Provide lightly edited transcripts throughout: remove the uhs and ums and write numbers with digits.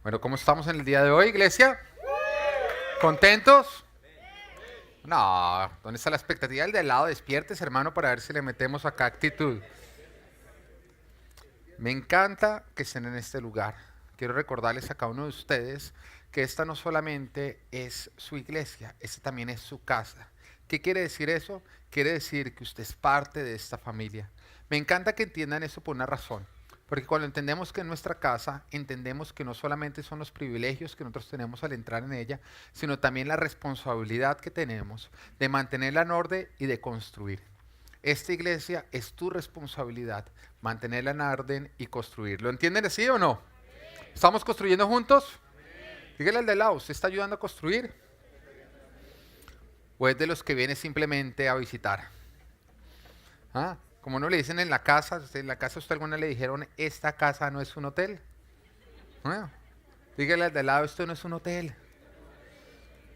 Bueno, ¿cómo estamos en el día de hoy, iglesia? ¿Contentos? No, ¿dónde está la expectativa del de al lado? Despiertes, hermano, para ver si le metemos acá actitud. Me encanta que estén en este lugar. Quiero recordarles a cada uno de ustedes que esta no solamente es su iglesia, esta también es su casa. ¿Qué quiere decir eso? Quiere decir que usted es parte de esta familia. Me encanta que entiendan eso por una razón. Porque cuando entendemos que en nuestra casa, entendemos que no solamente son los privilegios que nosotros tenemos al entrar en ella, sino también la responsabilidad que tenemos de mantenerla en orden y de construir. Esta iglesia es tu responsabilidad, mantenerla en orden y construir. ¿Lo entienden así o no? ¿Estamos construyendo juntos? Dígale al de lado, ¿usted está ayudando a construir? ¿O es de los que viene simplemente a visitar? ¿Ah? Como no le dicen en la casa, en la casa a usted alguna le dijeron, esta casa no es un hotel. ¿Ah? Dígale al de lado, esto no es un hotel.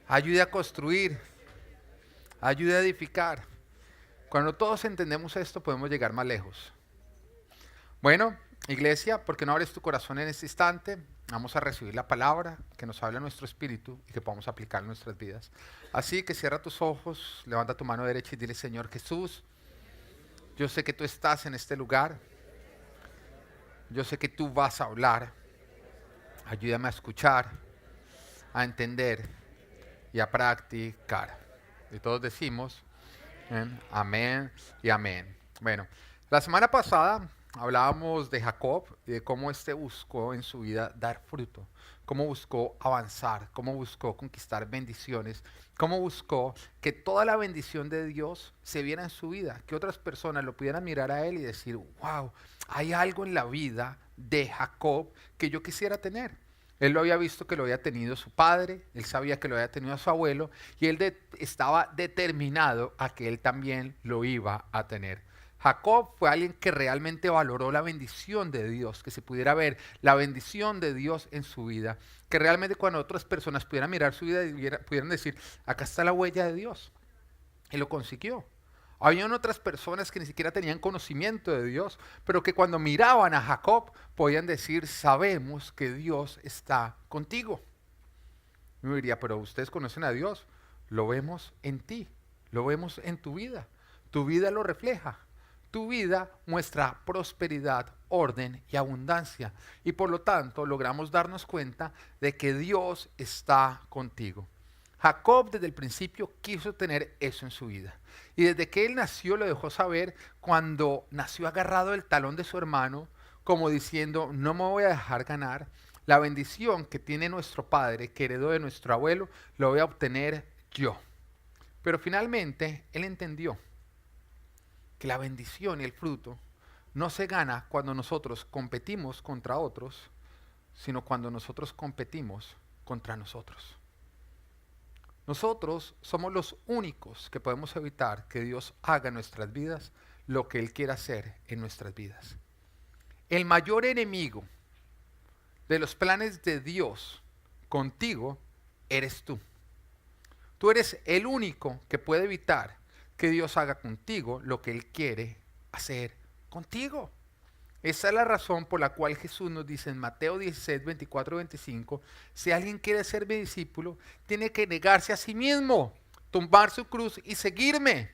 Ayude a construir, ayude a edificar. Cuando todos entendemos esto, podemos llegar más lejos. Bueno, iglesia, ¿por qué no abres tu corazón en este instante? Vamos a recibir la palabra que nos habla nuestro espíritu y que podamos aplicar en nuestras vidas. Así que cierra tus ojos, levanta tu mano derecha y dile, Señor Jesús, yo sé que tú estás en este lugar. Yo sé que tú vas a hablar. Ayúdame a escuchar, a entender y a practicar. Y todos decimos, amén y amén. Bueno, la semana pasada hablábamos de Jacob y de cómo éste buscó en su vida dar fruto, cómo buscó avanzar, cómo buscó conquistar bendiciones, cómo buscó que toda la bendición de Dios se viera en su vida, que otras personas lo pudieran mirar a él y decir, wow, hay algo en la vida de Jacob que yo quisiera tener. Él lo había visto que lo había tenido su padre, él sabía que lo había tenido su abuelo y él estaba determinado a que él también lo iba a tener. Jacob fue alguien que realmente valoró la bendición de Dios, que se pudiera ver la bendición de Dios en su vida, que realmente cuando otras personas pudieran mirar su vida y pudieran decir, acá está la huella de Dios. Y lo consiguió. Habían otras personas que ni siquiera tenían conocimiento de Dios, pero que cuando miraban a Jacob podían decir, sabemos que Dios está contigo. Y me diría, pero ustedes conocen a Dios, lo vemos en ti, lo vemos en tu vida lo refleja. Tu vida muestra prosperidad, orden y abundancia. Y por lo tanto logramos darnos cuenta de que Dios está contigo. Jacob desde el principio quiso tener eso en su vida. Y desde que él nació lo dejó saber cuando nació agarrado del talón de su hermano, como diciendo, no me voy a dejar ganar. La bendición que tiene nuestro padre, que heredó de nuestro abuelo, lo voy a obtener yo. Pero finalmente él entendió que la bendición y el fruto no se gana cuando nosotros competimos contra otros, sino cuando nosotros competimos contra nosotros. Nosotros somos los únicos que podemos evitar que Dios haga en nuestras vidas lo que Él quiere hacer en nuestras vidas. El mayor enemigo de los planes de Dios contigo eres tú. Tú eres el único que puede evitar que Dios haga contigo lo que Él quiere hacer contigo. Esa es la razón por la cual Jesús nos dice en Mateo 16, 24, 25, si alguien quiere ser mi discípulo, tiene que negarse a sí mismo, tomar su cruz y seguirme.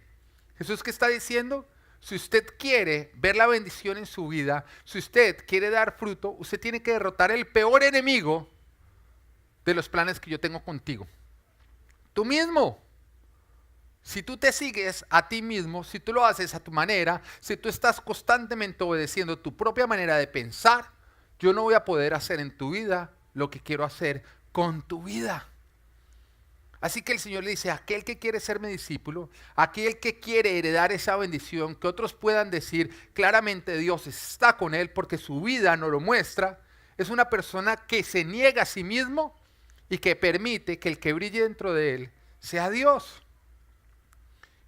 Jesús, ¿qué está diciendo? Si usted quiere ver la bendición en su vida, si usted quiere dar fruto, usted tiene que derrotar el peor enemigo de los planes que yo tengo contigo. Tú mismo. Si tú te sigues a ti mismo, si tú lo haces a tu manera, si tú estás constantemente obedeciendo tu propia manera de pensar, yo no voy a poder hacer en tu vida lo que quiero hacer con tu vida. Así que el Señor le dice, aquel que quiere ser mi discípulo, aquel que quiere heredar esa bendición, que otros puedan decir claramente Dios está con él porque su vida no lo muestra, es una persona que se niega a sí mismo y que permite que el que brille dentro de él sea Dios.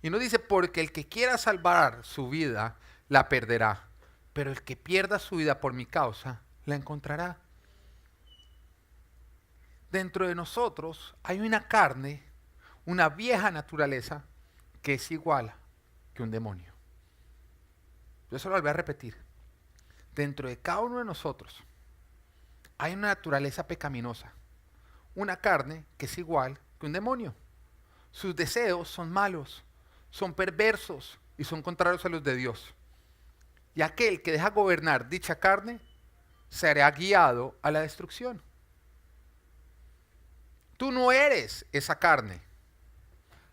Y no dice, porque el que quiera salvar su vida, la perderá. Pero el que pierda su vida por mi causa, la encontrará. Dentro de nosotros hay una carne, una vieja naturaleza, que es igual que un demonio. Yo se lo voy a repetir. Dentro de cada uno de nosotros hay una naturaleza pecaminosa, una carne que es igual que un demonio. Sus deseos son malos, son perversos y son contrarios a los de Dios. Y aquel que deja gobernar dicha carne será guiado a la destrucción. Tú no eres esa carne,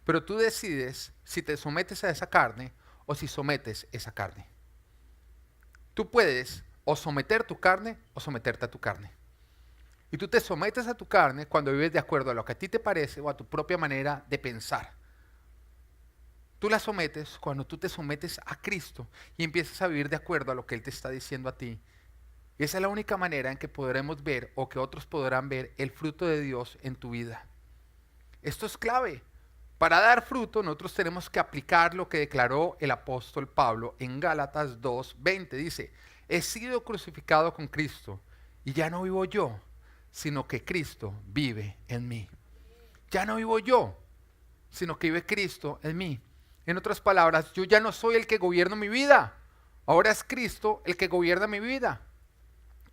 pero tú decides si te sometes a esa carne o si sometes esa carne. Tú puedes o someter tu carne o someterte a tu carne. Y tú te sometes a tu carne cuando vives de acuerdo a lo que a ti te parece o a tu propia manera de pensar. Tú la sometes cuando tú te sometes a Cristo y empiezas a vivir de acuerdo a lo que Él te está diciendo a ti. Y esa es la única manera en que podremos ver o que otros podrán ver el fruto de Dios en tu vida. Esto es clave. Para dar fruto nosotros tenemos que aplicar lo que declaró el apóstol Pablo en Gálatas 2:20. Dice, he sido crucificado con Cristo y ya no vivo yo, sino que Cristo vive en mí. Ya no vivo yo, sino que vive Cristo en mí. En otras palabras, yo ya no soy el que gobierno mi vida. Ahora es Cristo el que gobierna mi vida.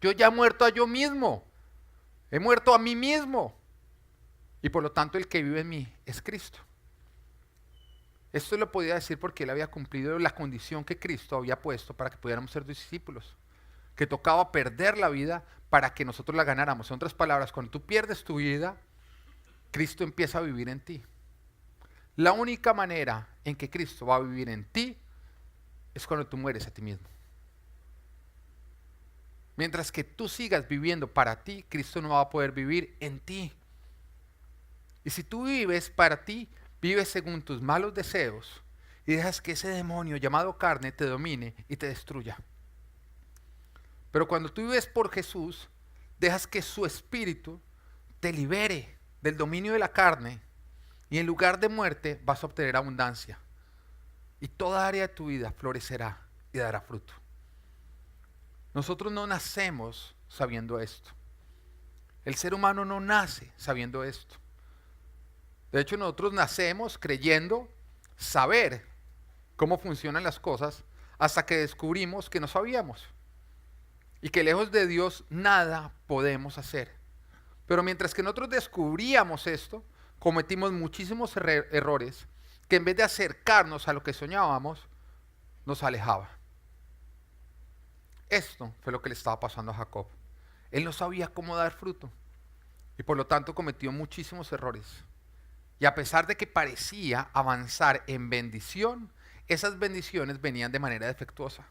Yo ya he muerto a yo mismo. He muerto a mí mismo. Y por lo tanto el que vive en mí es Cristo. Esto lo podía decir porque él había cumplido la condición que Cristo había puesto para que pudiéramos ser discípulos. Que tocaba perder la vida para que nosotros la ganáramos. En otras palabras, cuando tú pierdes tu vida, Cristo empieza a vivir en ti. La única manera en que Cristo va a vivir en ti es cuando tú mueres a ti mismo. Mientras que tú sigas viviendo para ti, Cristo no va a poder vivir en ti. Y si tú vives para ti, vives según tus malos deseos y dejas que ese demonio llamado carne te domine y te destruya. Pero cuando tú vives por Jesús, dejas que su espíritu te libere del dominio de la carne y en lugar de muerte vas a obtener abundancia. Y toda área de tu vida florecerá y dará fruto. Nosotros no nacemos sabiendo esto. El ser humano no nace sabiendo esto. De hecho, nosotros nacemos creyendo saber cómo funcionan las cosas hasta que descubrimos que no sabíamos. Y que lejos de Dios nada podemos hacer. Pero mientras que nosotros descubríamos esto, cometimos muchísimos errores que en vez de acercarnos a lo que soñábamos, nos alejaba. Esto fue lo que le estaba pasando a Jacob. Él no sabía cómo dar fruto y por lo tanto cometió muchísimos errores. Y a pesar de que parecía avanzar en bendición, esas bendiciones venían de manera defectuosa.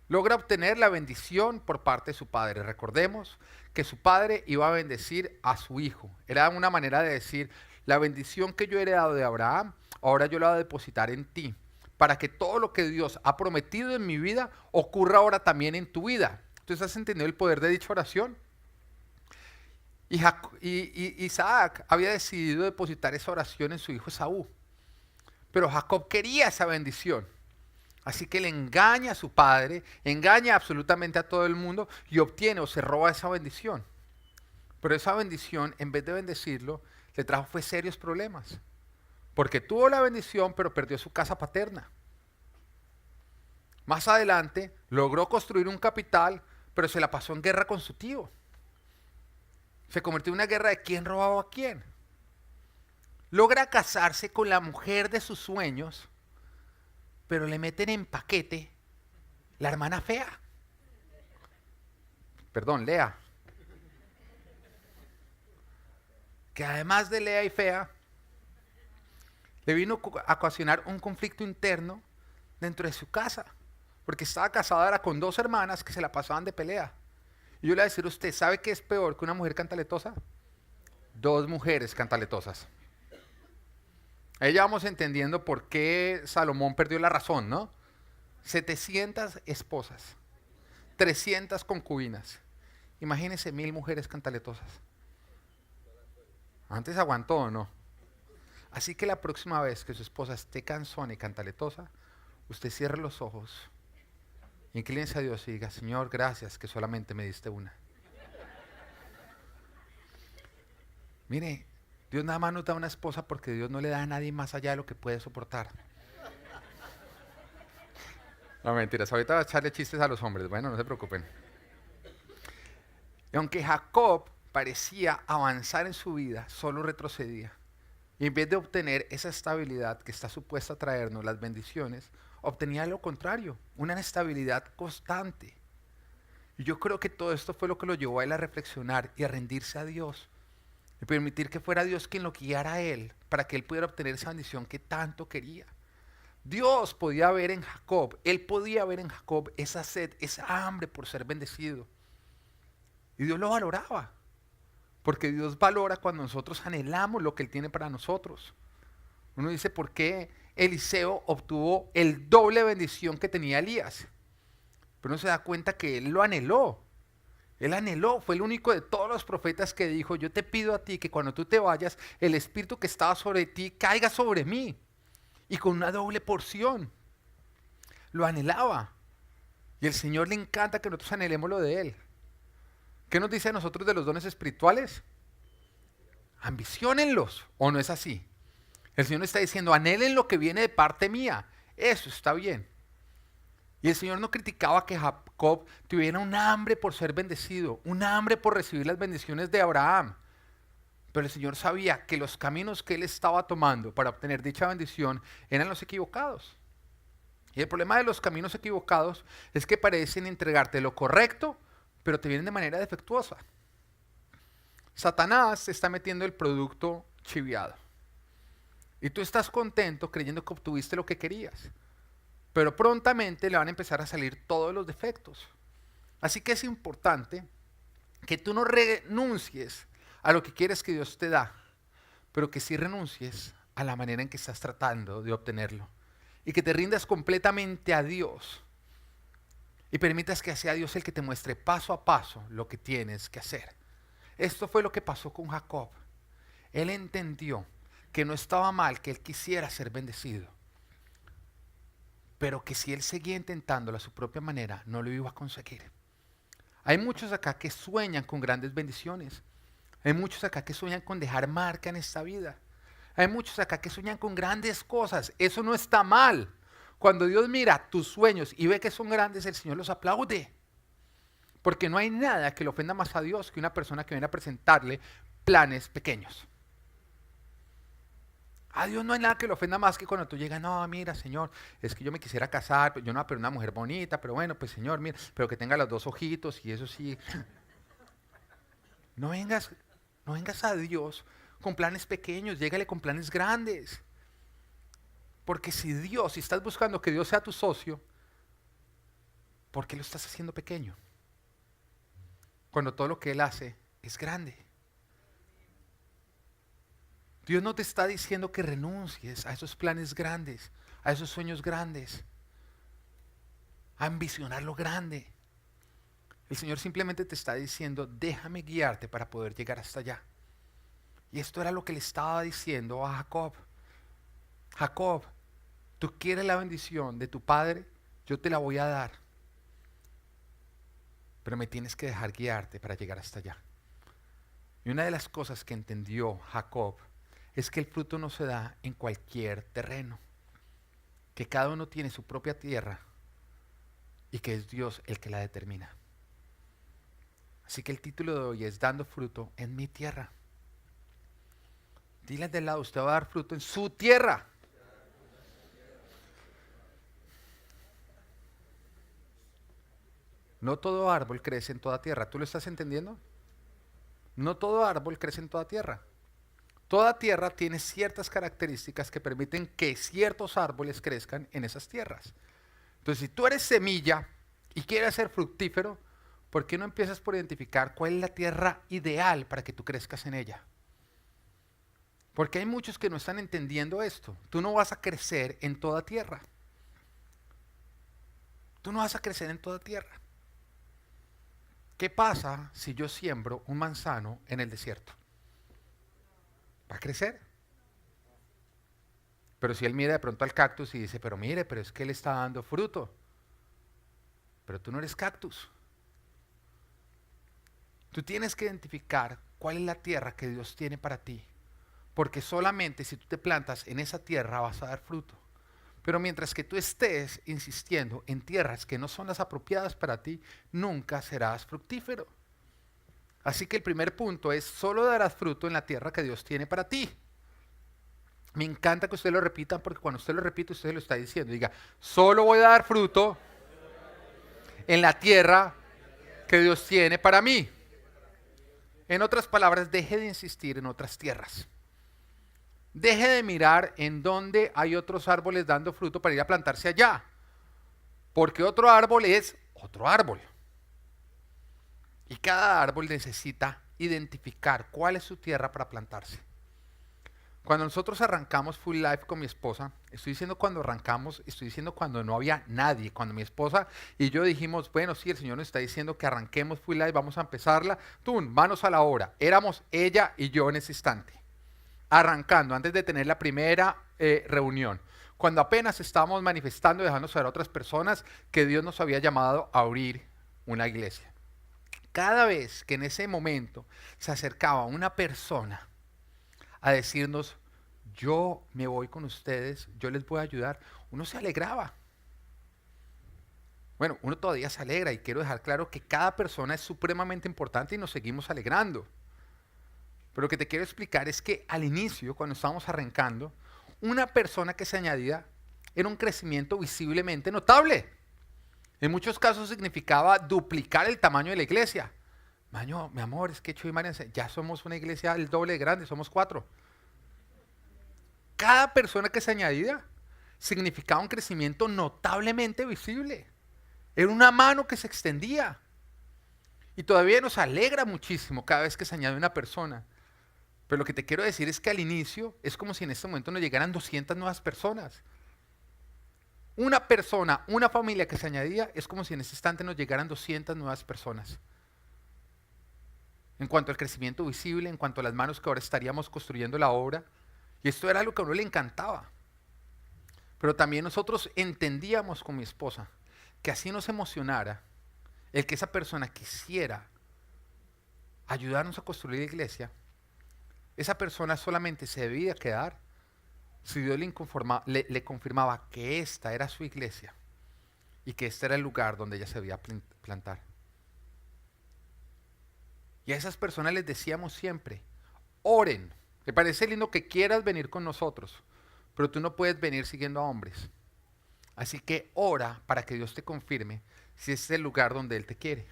Logra obtener la bendición por parte de su padre. Recordemos que su padre iba a bendecir a su hijo. Era una manera de decir, la bendición que yo he heredado de Abraham, ahora yo la voy a depositar en ti, para que todo lo que Dios ha prometido en mi vida ocurra ahora también en tu vida. ¿Tú estás entendiendo el poder de dicha oración? Y Isaac había decidido depositar esa oración en su hijo Esaú. Pero Jacob quería esa bendición. Así que le engaña a su padre, engaña absolutamente a todo el mundo y obtiene o se roba esa bendición. Pero esa bendición, en vez de bendecirlo, le trajo fue serios problemas. Porque tuvo la bendición, pero perdió su casa paterna. Más adelante, logró construir un capital, pero se la pasó en guerra con su tío. Se convirtió en una guerra de quién robaba a quién. Logra casarse con la mujer de sus sueños, pero le meten en paquete la hermana fea. Perdón, Lea. Que además de Lea y fea, le vino a ocasionar un conflicto interno dentro de su casa. Porque estaba casada era con dos hermanas que se la pasaban de pelea. Y yo le voy a decir a usted, ¿sabe qué es peor que una mujer cantaletosa? Dos mujeres cantaletosas. Ahí ya vamos entendiendo por qué Salomón perdió la razón, ¿no? 700 esposas, 300 concubinas. Imagínense 1000 mujeres cantaletosas. Antes aguantó, ¿o no? Así que la próxima vez que su esposa esté cansona y cantaletosa, usted cierre los ojos, inclínese a Dios y diga, Señor, gracias que solamente me diste una. Mire, Dios nada más nos da una esposa porque Dios no le da a nadie más allá de lo que puede soportar. No, mentiras, ahorita voy a echarle chistes a los hombres, bueno, no se preocupen. Y aunque Jacob parecía avanzar en su vida, solo retrocedía. Y en vez de obtener esa estabilidad que está supuesta a traernos las bendiciones, obtenía lo contrario, una inestabilidad constante. Y yo creo que todo esto fue lo que lo llevó a él a reflexionar y a rendirse a Dios. Y permitir que fuera Dios quien lo guiara a él para que él pudiera obtener esa bendición que tanto quería. Dios podía ver en Jacob, él podía ver en Jacob esa sed, esa hambre por ser bendecido. Y Dios lo valoraba. Porque Dios valora cuando nosotros anhelamos lo que Él tiene para nosotros. Uno dice, ¿por qué Eliseo obtuvo el doble bendición que tenía Elías? Pero uno se da cuenta que él lo anheló. Él anheló, fue el único de todos los profetas que dijo, yo te pido a ti que cuando tú te vayas, el espíritu que estaba sobre ti caiga sobre mí. Y con una doble porción. Lo anhelaba. Y al Señor le encanta que nosotros anhelemos lo de Él. ¿Qué nos dice a nosotros de los dones espirituales? Ambiciónenlos, ¿o no es así? El Señor está diciendo, anhelen lo que viene de parte mía. Eso está bien. Y el Señor no criticaba que Jacob tuviera un hambre por ser bendecido, un hambre por recibir las bendiciones de Abraham. Pero el Señor sabía que los caminos que él estaba tomando para obtener dicha bendición eran los equivocados. Y el problema de los caminos equivocados es que parecen entregarte lo correcto, pero te vienen de manera defectuosa. Satanás te está metiendo el producto chiviado. Y tú estás contento creyendo que obtuviste lo que querías. Pero prontamente le van a empezar a salir todos los defectos. Así que es importante que tú no renuncies a lo que quieres que Dios te da, pero que sí renuncies a la manera en que estás tratando de obtenerlo. Y que te rindas completamente a Dios. Y permitas que sea Dios el que te muestre paso a paso lo que tienes que hacer. Esto fue lo que pasó con Jacob. Él entendió que no estaba mal que él quisiera ser bendecido, pero que si él seguía intentándolo a su propia manera, no lo iba a conseguir. Hay muchos acá que sueñan con grandes bendiciones. Hay muchos acá que sueñan con dejar marca en esta vida. Hay muchos acá que sueñan con grandes cosas. Eso no está mal. Cuando Dios mira tus sueños y ve que son grandes, el Señor los aplaude. Porque no hay nada que le ofenda más a Dios que una persona que viene a presentarle planes pequeños. A Dios no hay nada que le ofenda más que cuando tú llegas, no, mira, Señor, es que yo me quisiera casar, yo no, pero una mujer bonita, pero bueno, pues Señor, mira, pero que tenga los dos ojitos y eso sí. No vengas a Dios con planes pequeños, llégale con planes grandes. Porque si estás buscando que Dios sea tu socio, ¿por qué lo estás haciendo pequeño? Cuando todo lo que Él hace es grande. Dios no te está diciendo que renuncies a esos planes grandes, a esos sueños grandes, a ambicionar lo grande. El Señor simplemente te está diciendo, déjame guiarte para poder llegar hasta allá. Y esto era lo que le estaba diciendo a Jacob. Jacob, tú quieres la bendición de tu padre, yo te la voy a dar. Pero me tienes que dejar guiarte para llegar hasta allá. Y una de las cosas que entendió Jacob es que el fruto no se da en cualquier terreno, que cada uno tiene su propia tierra y que es Dios el que la determina. Así que el título de hoy es Dando fruto en mi tierra. Dile de lado, usted va a dar fruto en su tierra. No todo árbol crece en toda tierra. ¿Tú lo estás entendiendo? No todo árbol crece en toda tierra. Toda tierra tiene ciertas características que permiten que ciertos árboles crezcan en esas tierras. Entonces, si tú eres semilla y quieres ser fructífero, ¿por qué no empiezas por identificar cuál es la tierra ideal para que tú crezcas en ella? Porque hay muchos que no están entendiendo esto. Tú no vas a crecer en toda tierra. Tú no vas a crecer en toda tierra. ¿Qué pasa si yo siembro un manzano en el desierto? ¿Va a crecer? Pero si él mira de pronto al cactus y dice, pero mire, pero es que él está dando fruto. Pero tú no eres cactus. Tú tienes que identificar cuál es la tierra que Dios tiene para ti. Porque solamente si tú te plantas en esa tierra vas a dar fruto. Pero mientras que tú estés insistiendo en tierras que no son las apropiadas para ti, nunca serás fructífero. Así que el primer punto es, solo darás fruto en la tierra que Dios tiene para ti. Me encanta que usted lo repitan porque cuando usted lo repite, usted lo está diciendo. Diga, solo voy a dar fruto en la tierra que Dios tiene para mí. En otras palabras, deje de insistir en otras tierras. Deje de mirar en dónde hay otros árboles dando fruto para ir a plantarse allá. Porque otro árbol es otro árbol. Y cada árbol necesita identificar cuál es su tierra para plantarse. Cuando nosotros arrancamos Full Life con mi esposa, estoy diciendo cuando arrancamos, estoy diciendo cuando no había nadie, cuando mi esposa y yo dijimos, bueno, sí, el Señor nos está diciendo que arranquemos Full Life, vamos a empezarla, manos a la obra. Éramos ella y yo en ese instante, arrancando, antes de tener la primera reunión, cuando apenas estábamos manifestando y dejando saber a otras personas que Dios nos había llamado a abrir una iglesia. Cada vez que en ese momento se acercaba una persona a decirnos, yo me voy con ustedes, yo les voy a ayudar, uno se alegraba. Bueno, uno todavía se alegra y quiero dejar claro que cada persona es supremamente importante y nos seguimos alegrando. Pero lo que te quiero explicar es que al inicio, cuando estábamos arrancando, una persona que se añadía era un crecimiento visiblemente notable. En muchos casos significaba duplicar el tamaño de la iglesia. Maño, mi amor, es que Chuy y María, ya somos una iglesia el doble de grande, somos 4. Cada persona que se añadía significaba un crecimiento notablemente visible. Era una mano que se extendía. Y todavía nos alegra muchísimo cada vez que se añade una persona. Pero lo que te quiero decir es que al inicio es como si en este momento nos llegaran 200 nuevas personas. Una persona, una familia que se añadía, es como si en ese instante nos llegaran 200 nuevas personas. En cuanto al crecimiento visible, en cuanto a las manos que ahora estaríamos construyendo la obra. Y esto era algo que a uno le encantaba. Pero también nosotros entendíamos con mi esposa que así nos emocionara el que esa persona quisiera ayudarnos a construir la iglesia. Esa persona solamente se debía quedar si Dios le confirmaba que esta era su iglesia y que este era el lugar donde ella se debía plantar. Y a esas personas les decíamos siempre, oren. Me parece lindo que quieras venir con nosotros, pero tú no puedes venir siguiendo a hombres. Así que ora para que Dios te confirme si este es el lugar donde Él te quiere.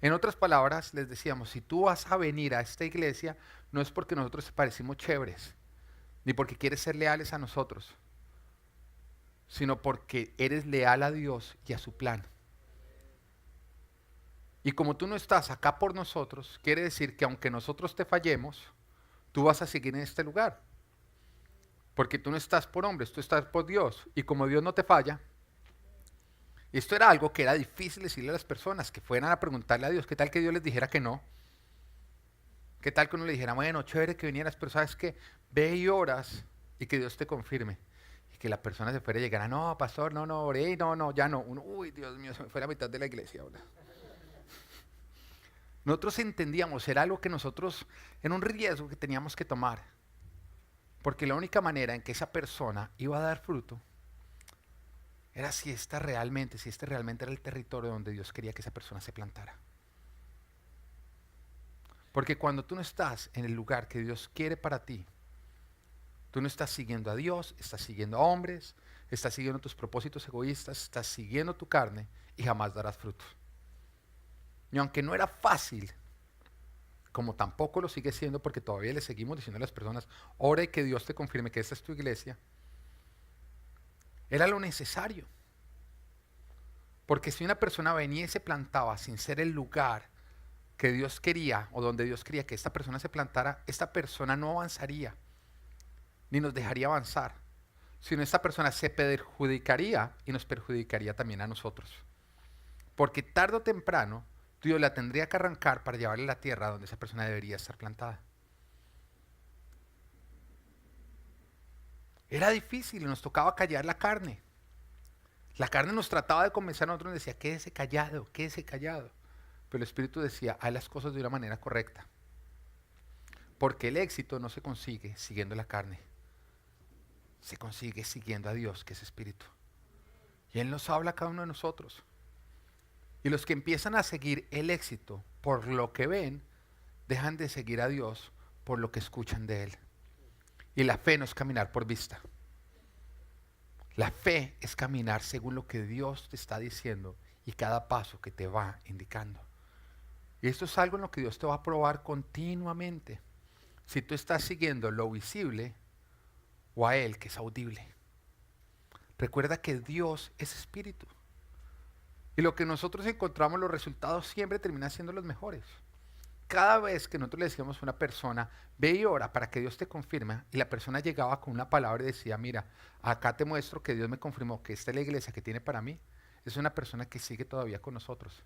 En otras palabras, les decíamos, si tú vas a venir a esta iglesia, no es porque nosotros te parecimos chéveres, ni porque quieres ser leales a nosotros, sino porque eres leal a Dios y a su plan. Y como tú no estás acá por nosotros, quiere decir que aunque nosotros te fallemos, tú vas a seguir en este lugar. Porque tú no estás por hombres, tú estás por Dios. Y como Dios no te falla, esto era algo que era difícil decirle a las personas, que fueran a preguntarle a Dios, ¿qué tal que Dios les dijera que no? ¿Qué tal que uno le dijera, bueno, chévere que vinieras, pero sabes que ve y oras y que Dios te confirme? Y que la persona se fuera y llegara, no, pastor, no, oré, no, ya no. Uno, uy, Dios mío, se me fue la mitad de la iglesia ahora. Nosotros entendíamos, era algo que nosotros, era un riesgo que teníamos que tomar. Porque la única manera en que esa persona iba a dar fruto era si este realmente era el territorio donde Dios quería que esa persona se plantara. Porque cuando tú no estás en el lugar que Dios quiere para ti, tú no estás siguiendo a Dios, estás siguiendo a hombres, estás siguiendo tus propósitos egoístas, estás siguiendo tu carne y jamás darás fruto. Y aunque no era fácil, como tampoco lo sigue siendo porque todavía le seguimos diciendo a las personas, ora y que Dios te confirme que esta es tu iglesia, era lo necesario. Porque si una persona venía y se plantaba sin ser el lugar que Dios quería o donde Dios quería que esta persona se plantara, esta persona no avanzaría, ni nos dejaría avanzar, sino esta persona se perjudicaría y nos perjudicaría también a nosotros. Porque tarde o temprano, Dios la tendría que arrancar para llevarle a la tierra donde esa persona debería estar plantada. Era difícil y nos tocaba callar la carne. La carne nos trataba de convencer a nosotros y decía, quédese callado, quédese callado. Pero el Espíritu decía, haz las cosas de una manera correcta. Porque el éxito no se consigue siguiendo la carne. Se consigue siguiendo a Dios, que es Espíritu. Y Él nos habla a cada uno de nosotros. Y los que empiezan a seguir el éxito por lo que ven, dejan de seguir a Dios por lo que escuchan de Él. Y la fe no es caminar por vista. La fe es caminar según lo que Dios te está diciendo y cada paso que te va indicando. Y esto es algo en lo que Dios te va a probar continuamente. Si tú estás siguiendo lo visible o a Él que es audible. Recuerda que Dios es espíritu. Y lo que nosotros encontramos, los resultados siempre terminan siendo los mejores. Cada vez que nosotros le decíamos a una persona, ve y ora para que Dios te confirme, y la persona llegaba con una palabra y decía, mira, acá te muestro que Dios me confirmó que esta es la iglesia que tiene para mí, es una persona que sigue todavía con nosotros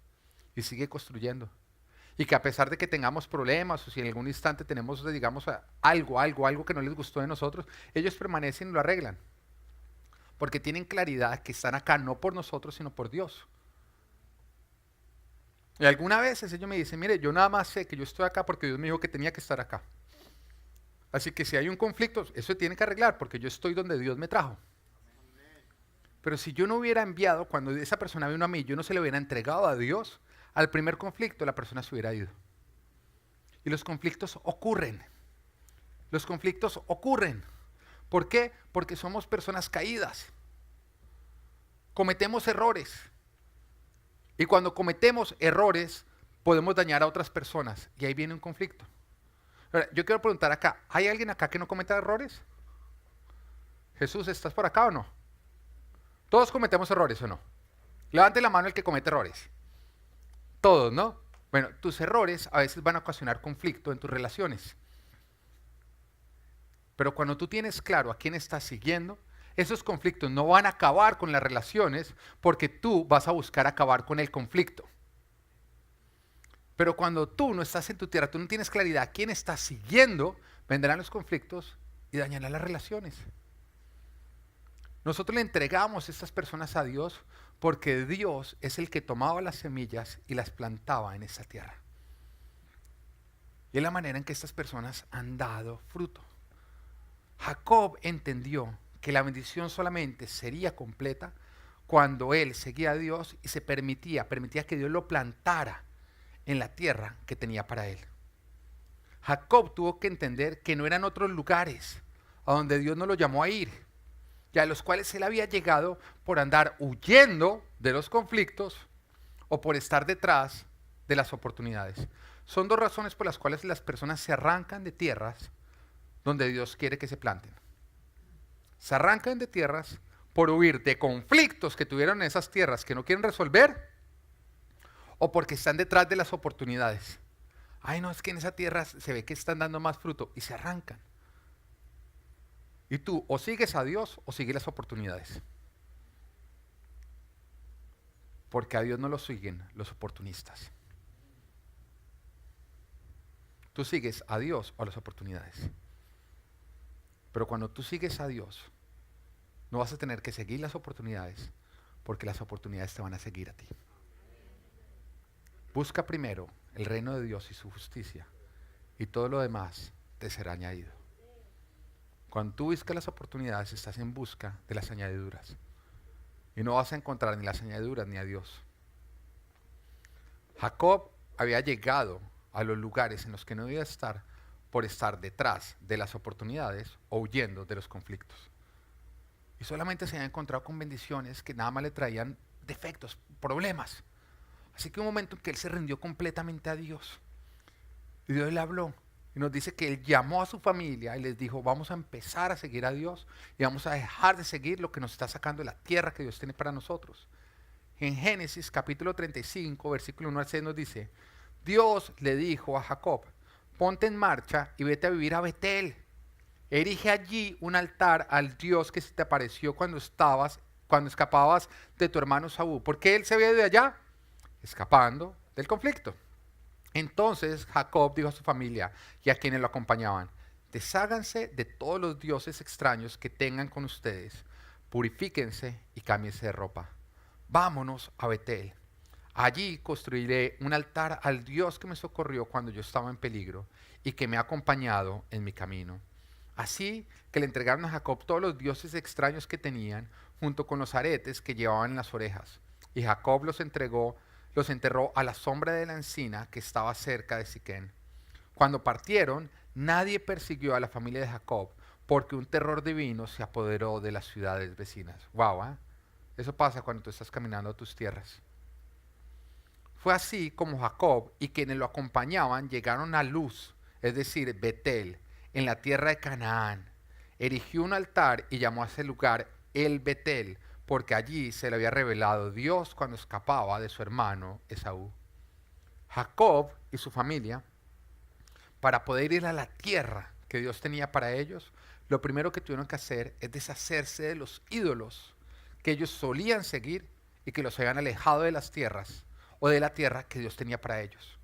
y sigue construyendo. Y que a pesar de que tengamos problemas o si en algún instante tenemos, digamos, algo que no les gustó de nosotros, ellos permanecen y lo arreglan. Porque tienen claridad que están acá no por nosotros, sino por Dios. Y alguna vez ellos me dicen, mire, yo nada más sé que yo estoy acá porque Dios me dijo que tenía que estar acá. Así que si hay un conflicto, eso se tiene que arreglar porque yo estoy donde Dios me trajo. Pero si yo no hubiera enviado, cuando esa persona vino a mí, yo no se le hubiera entregado a Dios, al primer conflicto la persona se hubiera ido. Y los conflictos ocurren. Los conflictos ocurren. ¿Por qué? Porque somos personas caídas. Cometemos errores. Y cuando cometemos errores, podemos dañar a otras personas. Y ahí viene un conflicto. Ahora, yo quiero preguntar acá, ¿hay alguien acá que no cometa errores? Jesús, ¿estás por acá o no? Todos cometemos errores o no. Levante la mano el que comete errores. Todos, ¿no? Bueno, tus errores a veces van a ocasionar conflicto en tus relaciones. Pero cuando tú tienes claro a quién estás siguiendo, esos conflictos no van a acabar con las relaciones porque tú vas a buscar acabar con el conflicto. Pero cuando tú no estás en tu tierra, tú no tienes claridad a quién estás siguiendo, vendrán los conflictos y dañarán las relaciones. Nosotros le entregamos a estas personas a Dios porque Dios es el que tomaba las semillas y las plantaba en esa tierra. Y es la manera en que estas personas han dado fruto. Jacob entendió que la bendición solamente sería completa cuando él seguía a Dios y se permitía que Dios lo plantara en la tierra que tenía para él. Jacob tuvo que entender que no eran otros lugares a donde Dios no lo llamó a ir, y a los cuales él había llegado por andar huyendo de los conflictos o por estar detrás de las oportunidades. Son dos razones por las cuales las personas se arrancan de tierras donde Dios quiere que se planten. Se arrancan de tierras por huir de conflictos que tuvieron en esas tierras que no quieren resolver o porque están detrás de las oportunidades. Ay, no, es que en esa tierra se ve que están dando más fruto y se arrancan. Y tú o sigues a Dios o sigues las oportunidades. Porque a Dios no lo siguen los oportunistas. Tú sigues a Dios o a las oportunidades. Pero cuando tú sigues a Dios, no vas a tener que seguir las oportunidades, porque las oportunidades te van a seguir a ti. Busca primero el reino de Dios y su justicia, y todo lo demás te será añadido. Cuando tú buscas las oportunidades, estás en busca de las añadiduras. Y no vas a encontrar ni las añadiduras ni a Dios. Jacob había llegado a los lugares en los que no debía estar por estar detrás de las oportunidades o huyendo de los conflictos. Y solamente se había encontrado con bendiciones que nada más le traían defectos, problemas. Así que un momento en que él se rindió completamente a Dios. Y Dios le habló. Y nos dice que él llamó a su familia y les dijo, vamos a empezar a seguir a Dios y vamos a dejar de seguir lo que nos está sacando de la tierra que Dios tiene para nosotros. En Génesis capítulo 35, versículo 1 al 6 nos dice, Dios le dijo a Jacob, ponte en marcha y vete a vivir a Betel. Erige allí un altar al Dios que se te apareció cuando escapabas de tu hermano Saúl. ¿Por qué él se había ido de allá? Escapando del conflicto. Entonces Jacob dijo a su familia y a quienes lo acompañaban, desháganse de todos los dioses extraños que tengan con ustedes, purifíquense y cámbiense de ropa. Vámonos a Betel. Allí construiré un altar al Dios que me socorrió cuando yo estaba en peligro y que me ha acompañado en mi camino. Así que le entregaron a Jacob todos los dioses extraños que tenían, junto con los aretes que llevaban en las orejas. Y Jacob los enterró a la sombra de la encina que estaba cerca de Siquén. Cuando partieron, nadie persiguió a la familia de Jacob porque un terror divino se apoderó de las ciudades vecinas. Wow, ¿eh? Eso pasa cuando tú estás caminando a tus tierras. Fue así como Jacob y quienes lo acompañaban llegaron a Luz, es decir, Betel, en la tierra de Canaán. Erigió un altar y llamó a ese lugar El Betel, porque allí se le había revelado Dios cuando escapaba de su hermano Esaú. Jacob y su familia, para poder ir a la tierra que Dios tenía para ellos, lo primero que tuvieron que hacer es deshacerse de los ídolos que ellos solían seguir y que los habían alejado de las tierras o de la tierra que Dios tenía para ellos.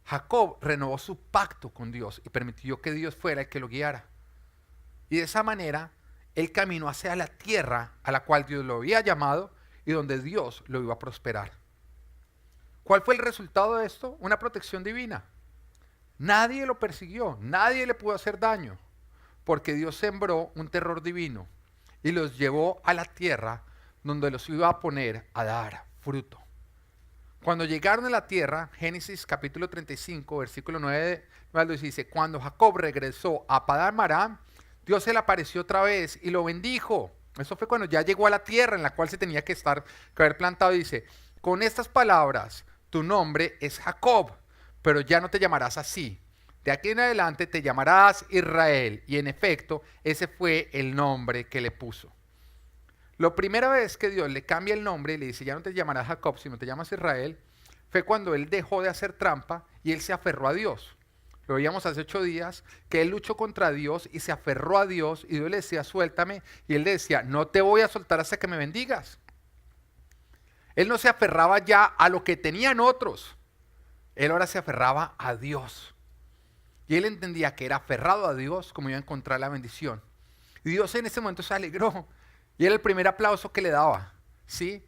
Jacob renovó su pacto con Dios y permitió que Dios fuera el que lo guiara. Y de esa manera, él caminó hacia la tierra a la cual Dios lo había llamado y donde Dios lo iba a prosperar. ¿Cuál fue el resultado de esto? Una protección divina. Nadie lo persiguió, nadie le pudo hacer daño, porque Dios sembró un terror divino y los llevó a la tierra donde los iba a poner a dar fruto. Cuando llegaron a la tierra, Génesis capítulo 35, versículo 9 al 10 dice, cuando Jacob regresó a Padán Aram, Dios se le apareció otra vez y lo bendijo. Eso fue cuando ya llegó a la tierra en la cual se tenía que haber plantado. Dice, con estas palabras, tu nombre es Jacob, pero ya no te llamarás así. De aquí en adelante te llamarás Israel. Y en efecto, ese fue el nombre que le puso. La primera vez que Dios le cambia el nombre y le dice, ya no te llamarás Jacob, sino te llamas Israel, fue cuando él dejó de hacer trampa y él se aferró a Dios. Lo veíamos hace 8 días, que él luchó contra Dios y se aferró a Dios y Dios le decía, suéltame. Y él le decía, no te voy a soltar hasta que me bendigas. Él no se aferraba ya a lo que tenían otros. Él ahora se aferraba a Dios. Y él entendía que era aferrado a Dios como iba a encontrar la bendición. Y Dios en ese momento se alegró. Y era el primer aplauso que le daba. ¿Sí?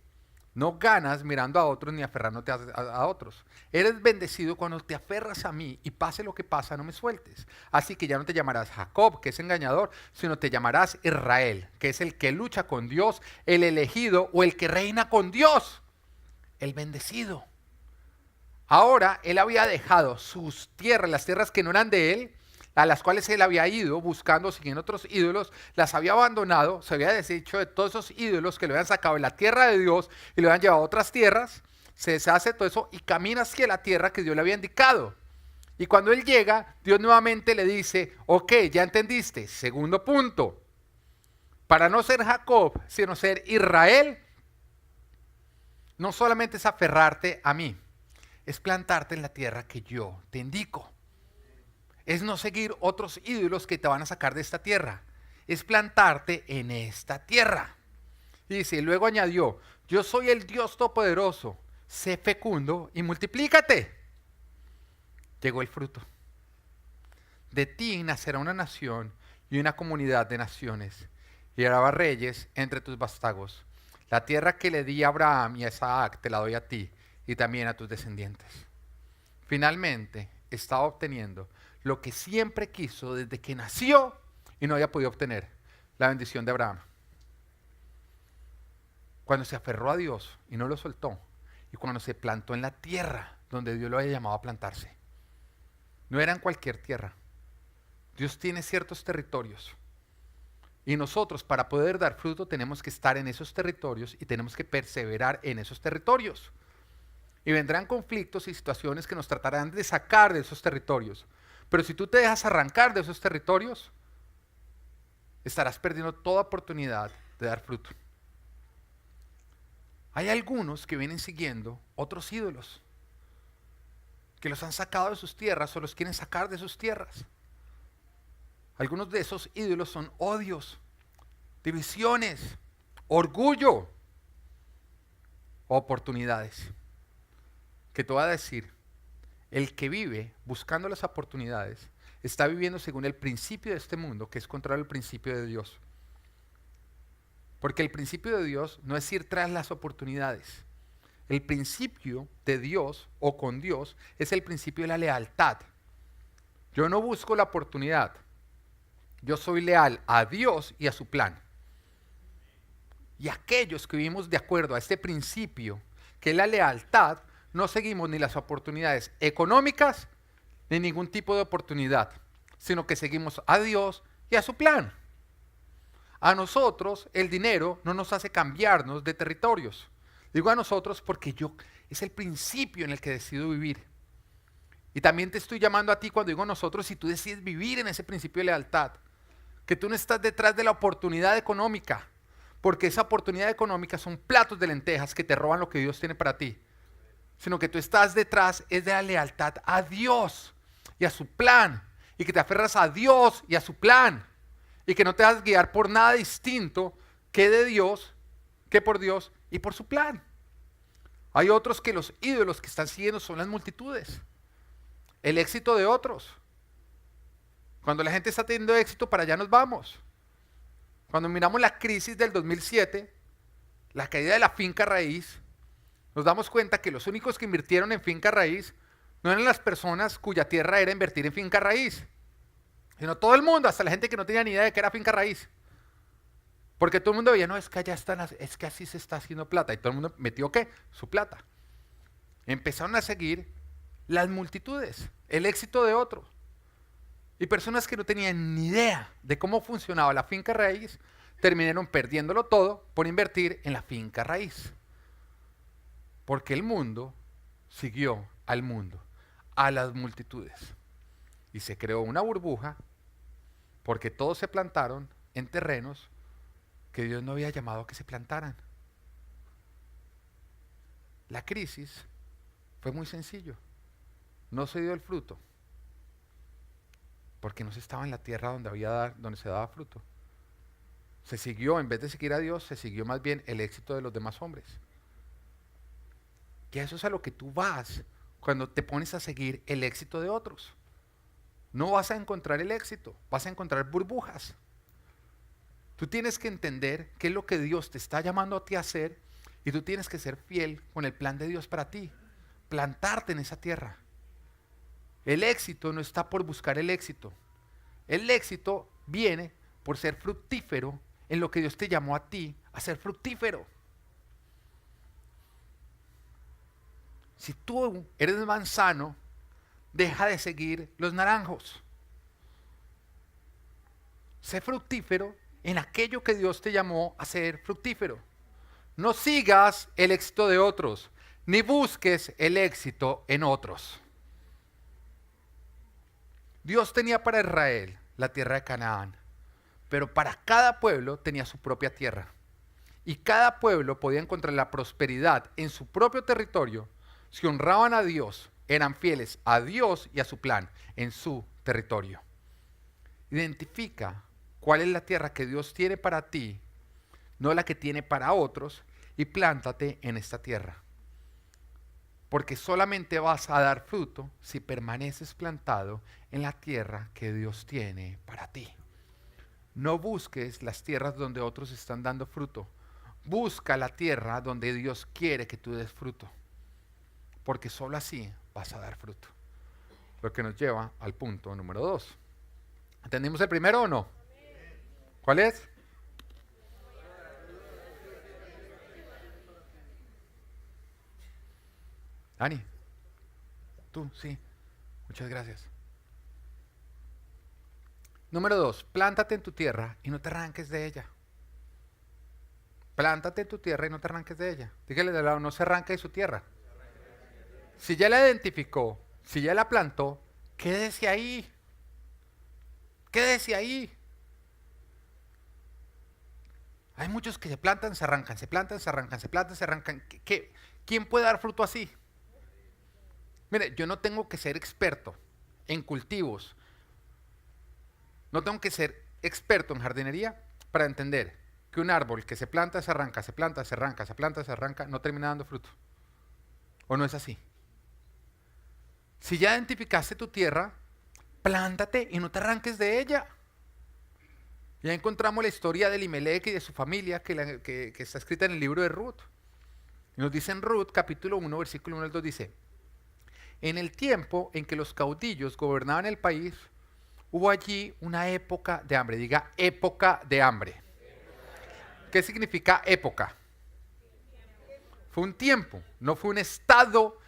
No ganas mirando a otros ni aferrándote a otros. Eres bendecido cuando te aferras a mí y pase lo que pasa, no me sueltes. Así que ya no te llamarás Jacob, que es engañador, sino te llamarás Israel, que es el que lucha con Dios, el elegido o el que reina con Dios, el bendecido. Ahora él había dejado sus tierras, las tierras que no eran de él, a las cuales él había ido buscando, siguiendo otros ídolos, las había abandonado, se había deshecho de todos esos ídolos que lo habían sacado de la tierra de Dios y lo habían llevado a otras tierras, se deshace de todo eso y camina hacia la tierra que Dios le había indicado. Y cuando él llega, Dios nuevamente le dice, ok, ya entendiste, segundo punto, para no ser Jacob, sino ser Israel, no solamente es aferrarte a mí, es plantarte en la tierra que yo te indico. Es no seguir otros ídolos que te van a sacar de esta tierra. Es plantarte en esta tierra. Y dice, luego añadió, yo soy el Dios Todopoderoso, sé fecundo y multiplícate. Llegó el fruto. De ti nacerá una nación y una comunidad de naciones. Y hará reyes entre tus vástagos. La tierra que le di a Abraham y a Isaac te la doy a ti y también a tus descendientes. Finalmente estaba obteniendo lo que siempre quiso desde que nació y no había podido obtener, la bendición de Abraham. Cuando se aferró a Dios y no lo soltó, y cuando se plantó en la tierra donde Dios lo había llamado a plantarse. No era en cualquier tierra. Dios tiene ciertos territorios. Y nosotros, para poder dar fruto, tenemos que estar en esos territorios y tenemos que perseverar en esos territorios. Y vendrán conflictos y situaciones que nos tratarán de sacar de esos territorios. Pero si tú te dejas arrancar de esos territorios, estarás perdiendo toda oportunidad de dar fruto. Hay algunos que vienen siguiendo otros ídolos, que los han sacado de sus tierras o los quieren sacar de sus tierras. Algunos de esos ídolos son odios, divisiones, orgullo, oportunidades. Que te voy a decir, el que vive buscando las oportunidades está viviendo según el principio de este mundo, que es contrario al principio de Dios. Porque el principio de Dios no es ir tras las oportunidades. El principio de Dios o con Dios es el principio de la lealtad. Yo no busco la oportunidad. Yo soy leal a Dios y a su plan. Y aquellos que vivimos de acuerdo a este principio, que es la lealtad, no seguimos ni las oportunidades económicas, ni ningún tipo de oportunidad, sino que seguimos a Dios y a su plan. A nosotros el dinero no nos hace cambiarnos de territorios. Digo a nosotros porque es el principio en el que decido vivir. Y también te estoy llamando a ti cuando digo nosotros, si tú decides vivir en ese principio de lealtad, que tú no estás detrás de la oportunidad económica, porque esa oportunidad económica son platos de lentejas que te roban lo que Dios tiene para ti, sino que tú estás detrás es de la lealtad a Dios y a su plan, y que te aferras a Dios y a su plan, y que no te vas guiar por nada distinto que de Dios, que por Dios y por su plan. Hay otros que los ídolos que están siguiendo son las multitudes, el éxito de otros. Cuando la gente está teniendo éxito, para allá nos vamos. Cuando miramos la crisis del 2007, la caída de la finca raíz, nos damos cuenta que los únicos que invirtieron en finca raíz no eran las personas cuya tierra era invertir en finca raíz, sino todo el mundo, hasta la gente que no tenía ni idea de qué era finca raíz. Porque todo el mundo veía, no, es que allá están, es que así se está haciendo plata. Y todo el mundo metió, ¿qué? Su plata. Empezaron a seguir las multitudes, el éxito de otros. Y personas que no tenían ni idea de cómo funcionaba la finca raíz, terminaron perdiéndolo todo por invertir en la finca raíz. Porque el mundo siguió al mundo, a las multitudes. Y se creó una burbuja porque todos se plantaron en terrenos que Dios no había llamado a que se plantaran. La crisis fue muy sencillo. No se dio el fruto porque no se estaba en la tierra donde se daba fruto. Se siguió, en vez de seguir a Dios, se siguió más bien el éxito de los demás hombres. Que eso es a lo que tú vas cuando te pones a seguir el éxito de otros. No vas a encontrar el éxito, vas a encontrar burbujas. Tú tienes que entender qué es lo que Dios te está llamando a ti a hacer y tú tienes que ser fiel con el plan de Dios para ti. Plantarte en esa tierra. El éxito no está por buscar el éxito. El éxito viene por ser fructífero en lo que Dios te llamó a ti a ser fructífero. Si tú eres manzano, deja de seguir los naranjos. Sé fructífero en aquello que Dios te llamó a ser fructífero. No sigas el éxito de otros, ni busques el éxito en otros. Dios tenía para Israel la tierra de Canaán, pero para cada pueblo tenía su propia tierra. Y cada pueblo podía encontrar la prosperidad en su propio territorio si honraban a Dios, eran fieles a Dios y a su plan en su territorio. Identifica cuál es la tierra que Dios tiene para ti, no la que tiene para otros, y plántate en esta tierra. Porque solamente vas a dar fruto si permaneces plantado en la tierra que Dios tiene para ti. No busques las tierras donde otros están dando fruto. Busca la tierra donde Dios quiere que tú des fruto. Porque solo así vas a dar fruto. Lo que nos lleva al punto número 2. ¿Entendimos el primero o no? ¿Cuál es? Dani, tú, sí, muchas gracias. Número 2, plántate en tu tierra y no te arranques de ella. Plántate en tu tierra y no te arranques de ella. Dígale de lado, no se arranque de su tierra. Si ya la identificó, si ya la plantó, quédese ahí. Quédese ahí. Hay muchos que se plantan, se arrancan, se plantan, se arrancan, se plantan, se arrancan. ¿Quién puede dar fruto así? Mire, yo no tengo que ser experto en cultivos. No tengo que ser experto en jardinería para entender que un árbol que se planta, se arranca, se planta, se arranca, se planta, se arranca, no termina dando fruto. ¿O no es así? Si ya identificaste tu tierra, plántate y no te arranques de ella. Ya encontramos la historia de Elimelech y de su familia que está escrita en el libro de Ruth. Y nos dice en Ruth, capítulo 1, versículo 1 al 2, dice: en el tiempo en que los caudillos gobernaban el país, hubo allí una época de hambre. Diga, época de hambre. ¿Qué significa época? Fue un tiempo, no fue un estado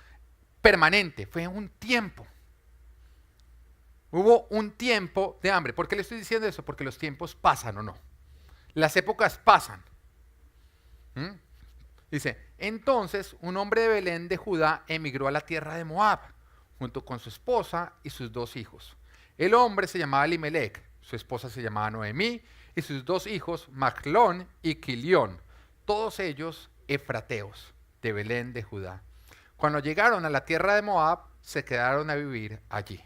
permanente, fue un tiempo. Hubo un tiempo de hambre. ¿Por qué le estoy diciendo eso? Porque los tiempos pasan o no. Las épocas pasan. ¿Mm? Dice, entonces un hombre de Belén de Judá emigró a la tierra de Moab, junto con su esposa y sus 2 hijos. El hombre se llamaba Elimelec, su esposa se llamaba Noemí, y sus 2 hijos, Maclón y Quilión, todos ellos efrateos, de Belén de Judá. Cuando llegaron a la tierra de Moab, se quedaron a vivir allí.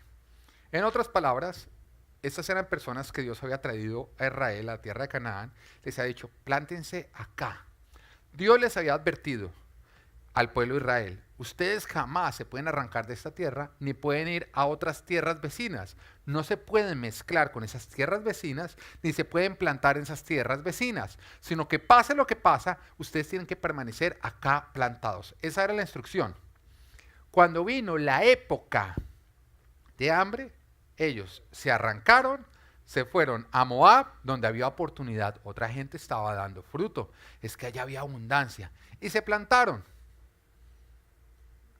En otras palabras, estas eran personas que Dios había traído a Israel, a la tierra de Canaán. Les había dicho, plántense acá. Dios les había advertido al pueblo de Israel, ustedes jamás se pueden arrancar de esta tierra, ni pueden ir a otras tierras vecinas. No se pueden mezclar con esas tierras vecinas, ni se pueden plantar en esas tierras vecinas, sino que pase lo que pasa, ustedes tienen que permanecer acá plantados. Esa era la instrucción. Cuando vino la época de hambre, ellos se arrancaron, se fueron a Moab, donde había oportunidad. Otra gente estaba dando fruto. Es que allá había abundancia. Y se plantaron.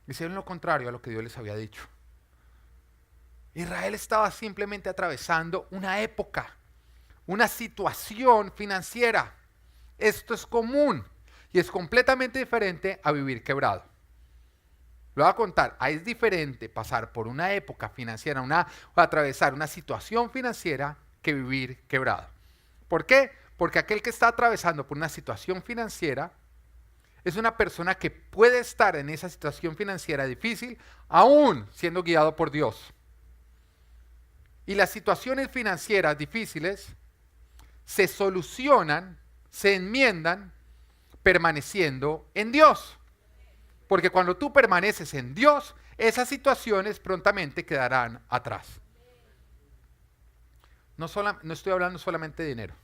Hicieron lo contrario a lo que Dios les había dicho. Israel estaba simplemente atravesando una época, una situación financiera. Esto es común y es completamente diferente a vivir quebrado. Lo voy a contar, es diferente pasar por una época financiera, o atravesar una situación financiera que vivir quebrado. ¿Por qué? Porque aquel que está atravesando por una situación financiera es una persona que puede estar en esa situación financiera difícil aún siendo guiado por Dios. Y las situaciones financieras difíciles se solucionan, se enmiendan permaneciendo en Dios. Porque cuando tú permaneces en Dios, esas situaciones prontamente quedarán atrás. No estoy hablando solamente de dinero.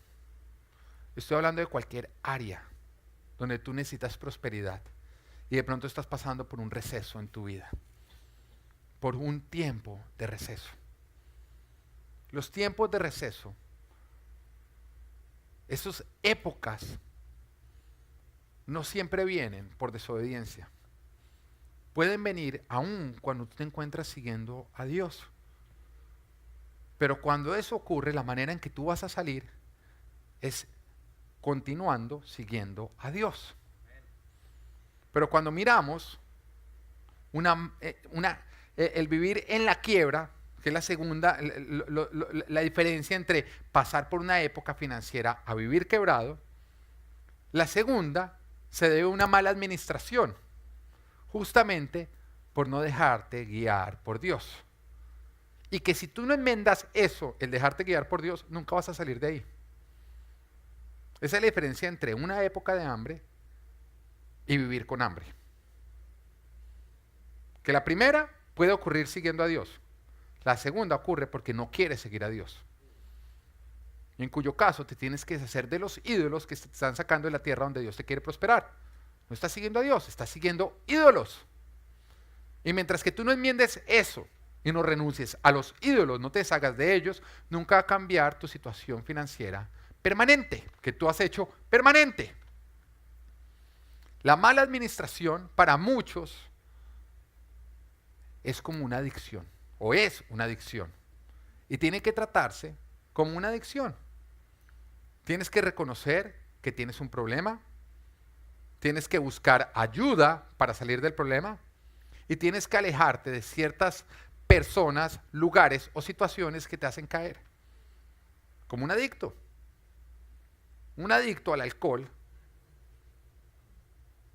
Estoy hablando de cualquier área donde tú necesitas prosperidad y de pronto estás pasando por un receso en tu vida. Por un tiempo de receso. Los tiempos de receso, esas épocas, no siempre vienen por desobediencia. Pueden venir aún cuando tú te encuentras siguiendo a Dios. Pero cuando eso ocurre, la manera en que tú vas a salir es continuando siguiendo a Dios. Pero cuando miramos el vivir en la quiebra, que es la segunda, la diferencia entre pasar por una época financiera a vivir quebrado, la segunda se debe a una mala administración. Justamente por no dejarte guiar por Dios. Y que si tú no enmendas eso, el dejarte guiar por Dios, nunca vas a salir de ahí. Esa es la diferencia entre una época de hambre y vivir con hambre. Que la primera puede ocurrir siguiendo a Dios. La segunda ocurre porque no quieres seguir a Dios. En cuyo caso te tienes que deshacer de los ídolos que te están sacando de la tierra donde Dios te quiere prosperar. No estás siguiendo a Dios, estás siguiendo ídolos. Y mientras que tú no enmiendes eso y no renuncies a los ídolos, no te deshagas de ellos, nunca va a cambiar tu situación financiera permanente, que tú has hecho permanente. La mala administración para muchos es como una adicción, o es una adicción. Y tiene que tratarse como una adicción. Tienes que reconocer que tienes un problema. Tienes que buscar ayuda para salir del problema y tienes que alejarte de ciertas personas, lugares o situaciones que te hacen caer. Como un adicto. Un adicto al alcohol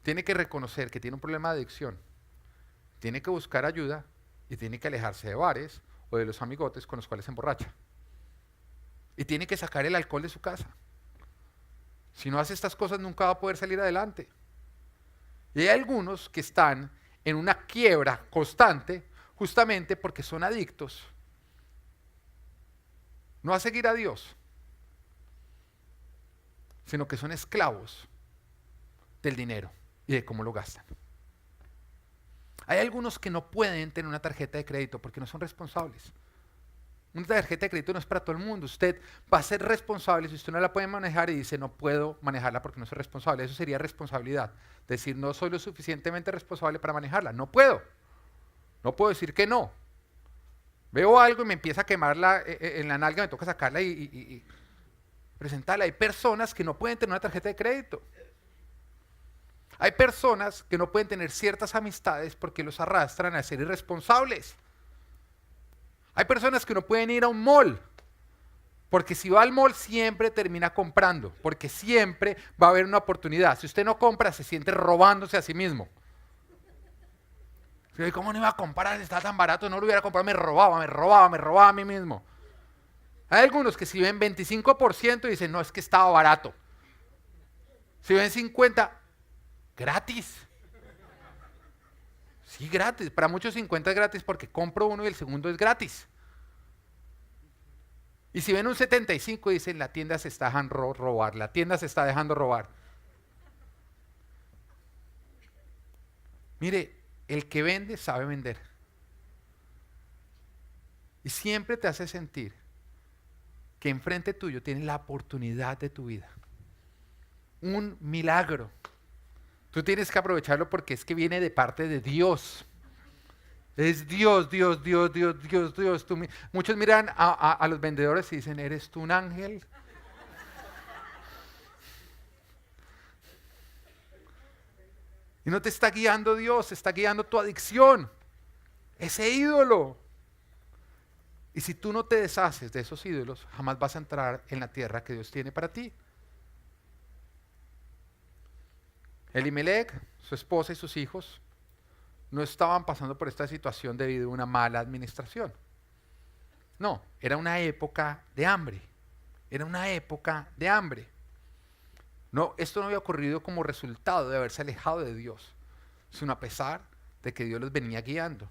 tiene que reconocer que tiene un problema de adicción. Tiene que buscar ayuda y tiene que alejarse de bares o de los amigotes con los cuales se emborracha. Y tiene que sacar el alcohol de su casa. Si no hace estas cosas nunca va a poder salir adelante. Y hay algunos que están en una quiebra constante justamente porque son adictos no a seguir a Dios, sino que son esclavos del dinero y de cómo lo gastan. Hay algunos que no pueden tener una tarjeta de crédito porque no son responsables. Una tarjeta de crédito no es para todo el mundo. Usted va a ser responsable si usted no la puede manejar y dice no puedo manejarla porque no soy responsable. Eso sería responsabilidad. Decir no soy lo suficientemente responsable para manejarla. No puedo. No puedo decir que no. Veo algo y me empieza a quemar en la nalga, me toca sacarla y presentarla. Hay personas que no pueden tener una tarjeta de crédito. Hay personas que no pueden tener ciertas amistades porque los arrastran a ser irresponsables. Hay personas que no pueden ir a un mall porque si va al mall siempre termina comprando, porque siempre va a haber una oportunidad. Si usted no compra, se siente robándose a sí mismo. ¿Cómo no iba a comprar si está tan barato? No lo hubiera comprado, me robaba a mí mismo. Hay algunos que si ven 25% dicen, no, es que estaba barato. Si ven 50%, gratis. Sí, gratis. Para muchos 50 es gratis porque compro uno y el segundo es gratis. Y si ven un 75 dicen, la tienda se está dejando robar, la tienda se está dejando robar. Mire, el que vende sabe vender. Y siempre te hace sentir que enfrente tuyo tienes la oportunidad de tu vida. Un milagro. Tú tienes que aprovecharlo porque es que viene de parte de Dios. Es Dios. Muchos miran a los vendedores y dicen, ¿eres tú un ángel? Y no te está guiando Dios, está guiando tu adicción. Ese ídolo. Y si tú no te deshaces de esos ídolos, jamás vas a entrar en la tierra que Dios tiene para ti. Elimelec, su esposa y sus hijos no estaban pasando por esta situación debido a una mala administración. No, era una época de hambre. Era una época de hambre. No, esto no había ocurrido como resultado de haberse alejado de Dios, sino a pesar de que Dios los venía guiando.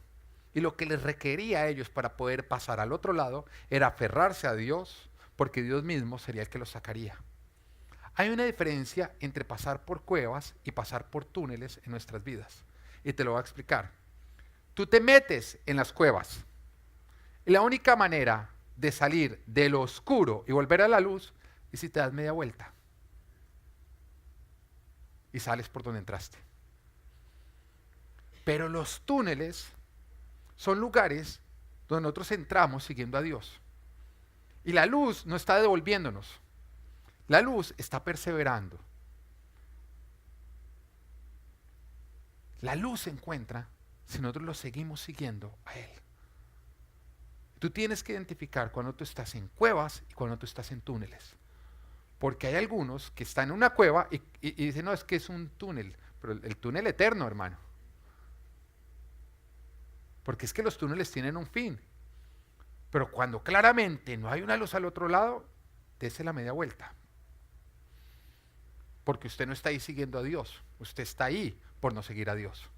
Y lo que les requería a ellos para poder pasar al otro lado era aferrarse a Dios, porque Dios mismo sería el que los sacaría. Hay una diferencia entre pasar por cuevas y pasar por túneles en nuestras vidas. Y te lo voy a explicar. Tú te metes en las cuevas. Y la única manera de salir de lo oscuro y volver a la luz es si te das media vuelta. Y sales por donde entraste. Pero los túneles son lugares donde nosotros entramos siguiendo a Dios. Y la luz no está devolviéndonos. La luz está perseverando. La luz se encuentra si nosotros lo seguimos siguiendo a Él. Tú tienes que identificar cuando tú estás en cuevas y cuando tú estás en túneles. Porque hay algunos que están en una cueva y dicen, no, es que es un túnel, pero el túnel eterno, hermano. Porque es que los túneles tienen un fin. Pero cuando claramente no hay una luz al otro lado, dése la media vuelta. Porque usted no está ahí siguiendo a Dios. Usted está ahí por no seguir a Dios.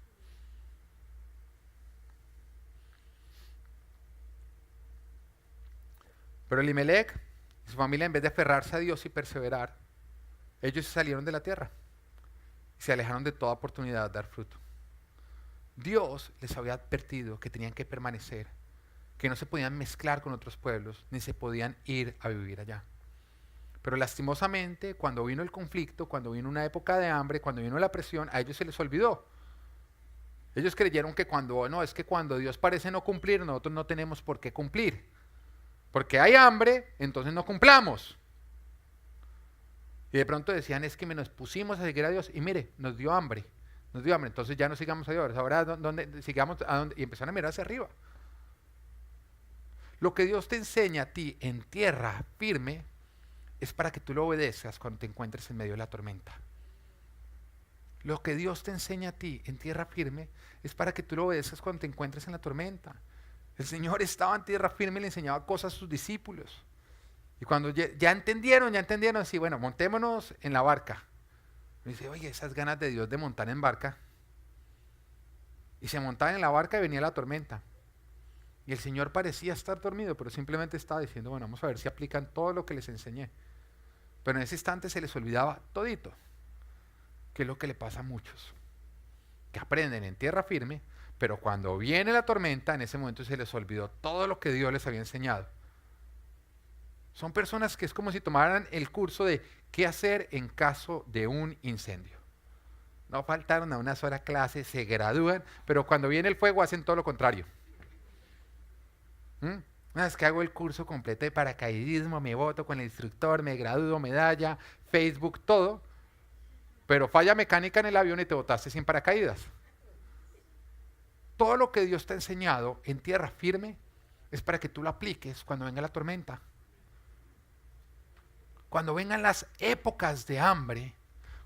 Pero Elimelec y su familia, en vez de aferrarse a Dios y perseverar, ellos se salieron de la tierra. Y se alejaron de toda oportunidad de dar fruto. Dios les había advertido que tenían que permanecer, que no se podían mezclar con otros pueblos, ni se podían ir a vivir allá. Pero lastimosamente, cuando vino el conflicto, cuando vino una época de hambre, cuando vino la presión, a ellos se les olvidó. Ellos creyeron que es que cuando Dios parece no cumplir, nosotros no tenemos por qué cumplir. Porque hay hambre, entonces no cumplamos. Y de pronto decían, es que nos pusimos a seguir a Dios y mire, nos dio hambre, entonces ya no sigamos a Dios, ahora ¿dónde sigamos? ¿A dónde? Y empezaron a mirar hacia arriba. Lo que Dios te enseña a ti en tierra firme es para que tú lo obedezcas cuando te encuentres en medio de la tormenta. Lo que Dios te enseña a ti en tierra firme es para que tú lo obedezcas cuando te encuentres en la tormenta. El Señor estaba en tierra firme y le enseñaba cosas a sus discípulos. Y cuando ya entendieron, sí, bueno, montémonos en la barca. Me dice, oye, esas ganas de Dios de montar en barca. Y se montaban en la barca y venía la tormenta. Y el Señor parecía estar dormido, pero simplemente estaba diciendo, bueno, vamos a ver si aplican todo lo que les enseñé. Pero en ese instante se les olvidaba todito, que es lo que le pasa a muchos, que aprenden en tierra firme, pero cuando viene la tormenta, en ese momento se les olvidó todo lo que Dios les había enseñado. Son personas que es como si tomaran el curso de qué hacer en caso de un incendio. No faltaron a una sola clase, se gradúan, pero cuando viene el fuego hacen todo lo contrario. ¿Mm? Una vez que hago el curso completo de paracaidismo, me voto con el instructor, me gradúo, medalla, Facebook, todo, pero falla mecánica en el avión y te botaste sin paracaídas. Todo lo que Dios te ha enseñado en tierra firme es para que tú lo apliques cuando venga la tormenta. Cuando vengan las épocas de hambre,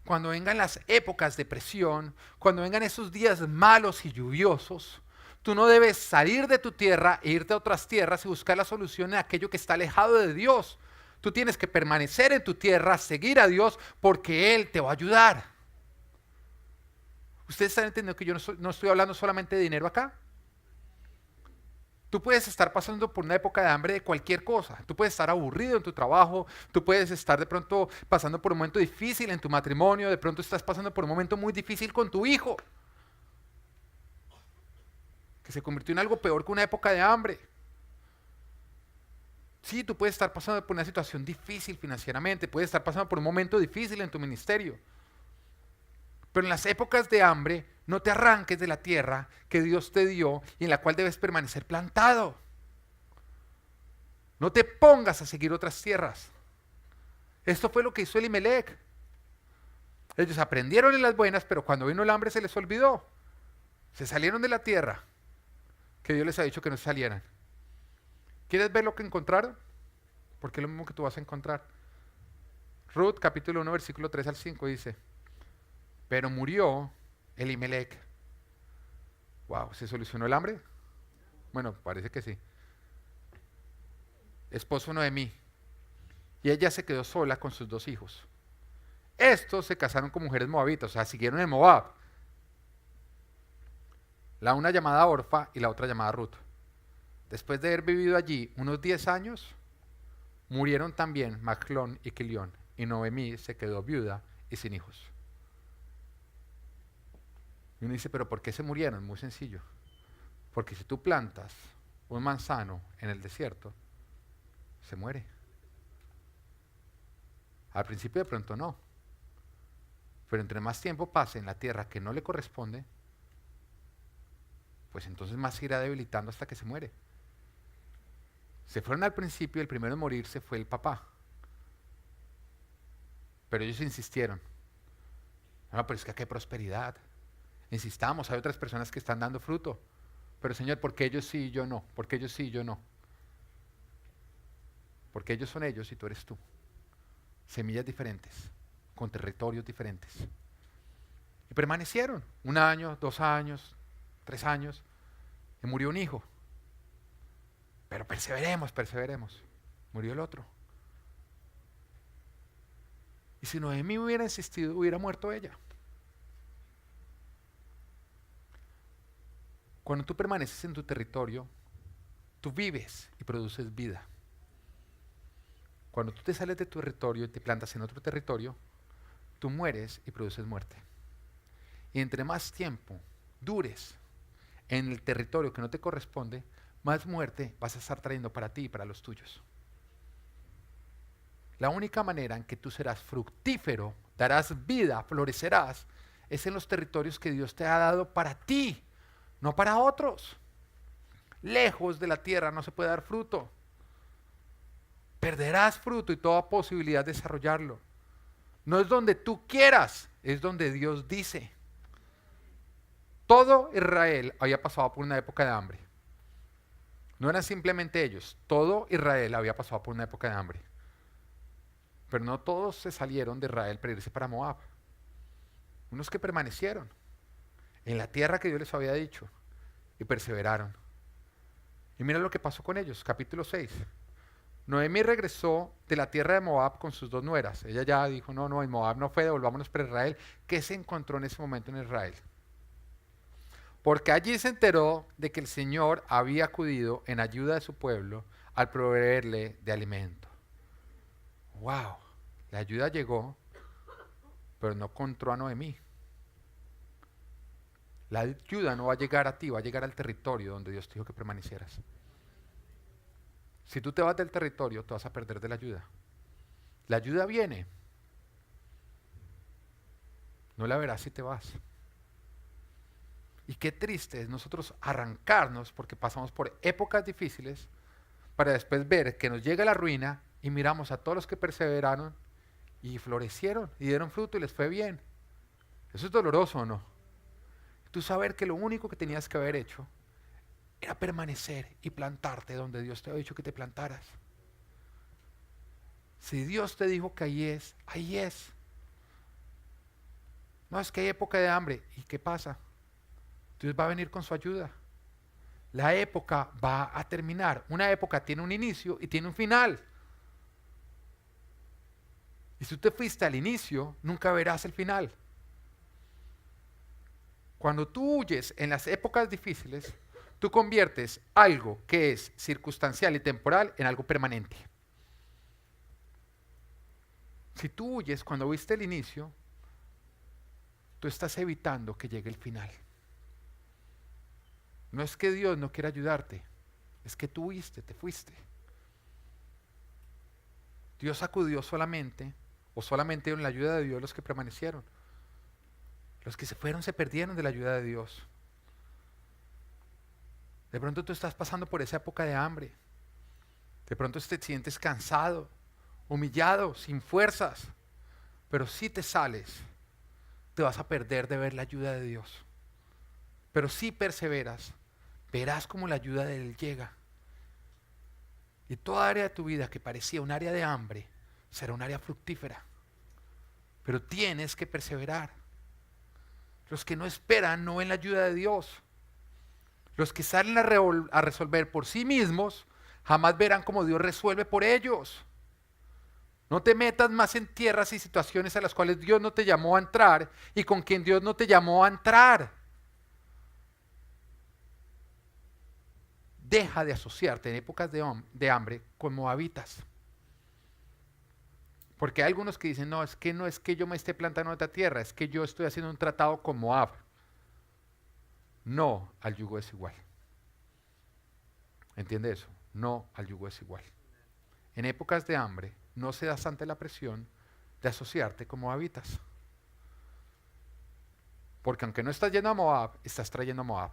cuando vengan las épocas de presión, cuando vengan esos días malos y lluviosos, tú no debes salir de tu tierra e irte a otras tierras y buscar la solución en aquello que está alejado de Dios. Tú tienes que permanecer en tu tierra, seguir a Dios, porque Él te va a ayudar. ¿Ustedes están entendiendo que yo no estoy hablando solamente de dinero acá? Tú puedes estar pasando por una época de hambre de cualquier cosa. Tú puedes estar aburrido en tu trabajo, tú puedes estar de pronto pasando por un momento difícil en tu matrimonio, de pronto estás pasando por un momento muy difícil con tu hijo, que se convirtió en algo peor que una época de hambre. Sí, tú puedes estar pasando por una situación difícil financieramente, puedes estar pasando por un momento difícil en tu ministerio. Pero en las épocas de hambre, no te arranques de la tierra que Dios te dio y en la cual debes permanecer plantado. No te pongas a seguir otras tierras. Esto fue lo que hizo Elimelec. Ellos aprendieron en las buenas, pero cuando vino el hambre se les olvidó. Se salieron de la tierra que Dios les ha dicho que no salieran. ¿Quieres ver lo que encontraron? Porque es lo mismo que tú vas a encontrar. Ruth, capítulo 1, versículo 3 al 5 dice: pero murió Elimelec. Wow, ¿se solucionó el hambre? Bueno, parece que sí. Esposo de Noemí. Y ella se quedó sola con sus 2 hijos. Estos se casaron con mujeres moabitas, o sea, siguieron en Moab. La una llamada Orfa y la otra llamada Ruth. Después de haber vivido allí unos 10 años, murieron también Maclón y Quilión, y Noemí se quedó viuda y sin hijos. Y uno dice, ¿pero por qué se murieron? Muy sencillo. Porque si tú plantas un manzano en el desierto, se muere. Al principio de pronto no. Pero entre más tiempo pase en la tierra que no le corresponde, pues entonces más se irá debilitando hasta que se muere. Se fueron al principio, el primero en morirse fue el papá. Pero ellos insistieron. No, pero es que aquí hay prosperidad. Insistamos, hay otras personas que están dando fruto. Pero Señor, ¿por qué ellos sí y yo no? ¿Por qué ellos sí y yo no? Porque ellos son ellos y tú eres tú. Semillas diferentes, con territorios diferentes. Y permanecieron 1 año, 2 años, 3 años, y murió un hijo. Pero perseveremos, perseveremos. Murió el otro. Y si Noemí hubiera insistido, hubiera muerto ella. Cuando tú permaneces en tu territorio, tú vives y produces vida. Cuando tú te sales de tu territorio y te plantas en otro territorio, tú mueres y produces muerte. Y entre más tiempo dures en el territorio que no te corresponde, más muerte vas a estar trayendo para ti y para los tuyos. La única manera en que tú serás fructífero, darás vida, florecerás, es en los territorios que Dios te ha dado para ti, no para otros. Lejos de la tierra no se puede dar fruto. Perderás fruto y toda posibilidad de desarrollarlo. No es donde tú quieras, es donde Dios dice. Todo Israel había pasado por una época de hambre. No eran simplemente ellos, todo Israel había pasado por una época de hambre. Pero no todos se salieron de Israel para irse para Moab. Unos que permanecieron en la tierra que Dios les había dicho y perseveraron. Y mira lo que pasó con ellos, capítulo 6. Noemí regresó de la tierra de Moab con sus 2 nueras. Ella ya dijo, no, en Moab no fue, devolvámonos para Israel. ¿Qué se encontró en ese momento en Israel? Porque allí se enteró de que el Señor había acudido en ayuda de su pueblo al proveerle de alimento. ¡Wow! La ayuda llegó, pero no encontró a Noemí. La ayuda no va a llegar a ti, va a llegar al territorio donde Dios te dijo que permanecieras. Si tú te vas del territorio, te vas a perder de la ayuda. La ayuda viene. No la verás si te vas. Y qué triste es nosotros arrancarnos porque pasamos por épocas difíciles para después ver que nos llega la ruina y miramos a todos los que perseveraron y florecieron y dieron fruto y les fue bien. ¿Eso es doloroso o no? Tú saber que lo único que tenías que haber hecho era permanecer y plantarte donde Dios te había dicho que te plantaras. Si Dios te dijo que ahí es, ahí es. No, es que hay época de hambre. ¿Y qué pasa? Dios va a venir con su ayuda. La época va a terminar. Una época tiene un inicio y tiene un final. Y si tú te fuiste al inicio, nunca verás el final. Cuando tú huyes en las épocas difíciles, tú conviertes algo que es circunstancial y temporal en algo permanente. Si tú huyes cuando viste el inicio, tú estás evitando que llegue el final. No es que Dios no quiera ayudarte, es que tú huiste, te fuiste. Dios acudió solamente, o solamente en la ayuda de Dios los que permanecieron. Los que se fueron se perdieron de la ayuda de Dios. De pronto tú estás pasando por esa época de hambre. De pronto te sientes cansado, humillado, sin fuerzas. Pero si te sales, te vas a perder de ver la ayuda de Dios. Pero si perseveras, verás cómo la ayuda de Él llega. Y toda área de tu vida que parecía un área de hambre, será un área fructífera. Pero tienes que perseverar. Los que no esperan no ven la ayuda de Dios. Los que salen a resolver por sí mismos, jamás verán cómo Dios resuelve por ellos. No te metas más en tierras y situaciones a las cuales Dios no te llamó a entrar y con quien Dios no te llamó a entrar. Deja de asociarte en épocas de hambre con moabitas. Porque hay algunos que dicen, no es que yo me esté plantando en otra tierra, es que yo estoy haciendo un tratado con Moab. No al yugo desigual. ¿Entiende eso? No al yugo desigual. En épocas de hambre, no cedas ante la presión de asociarte con moabitas. Porque aunque no estás yendo a Moab, estás trayendo a Moab.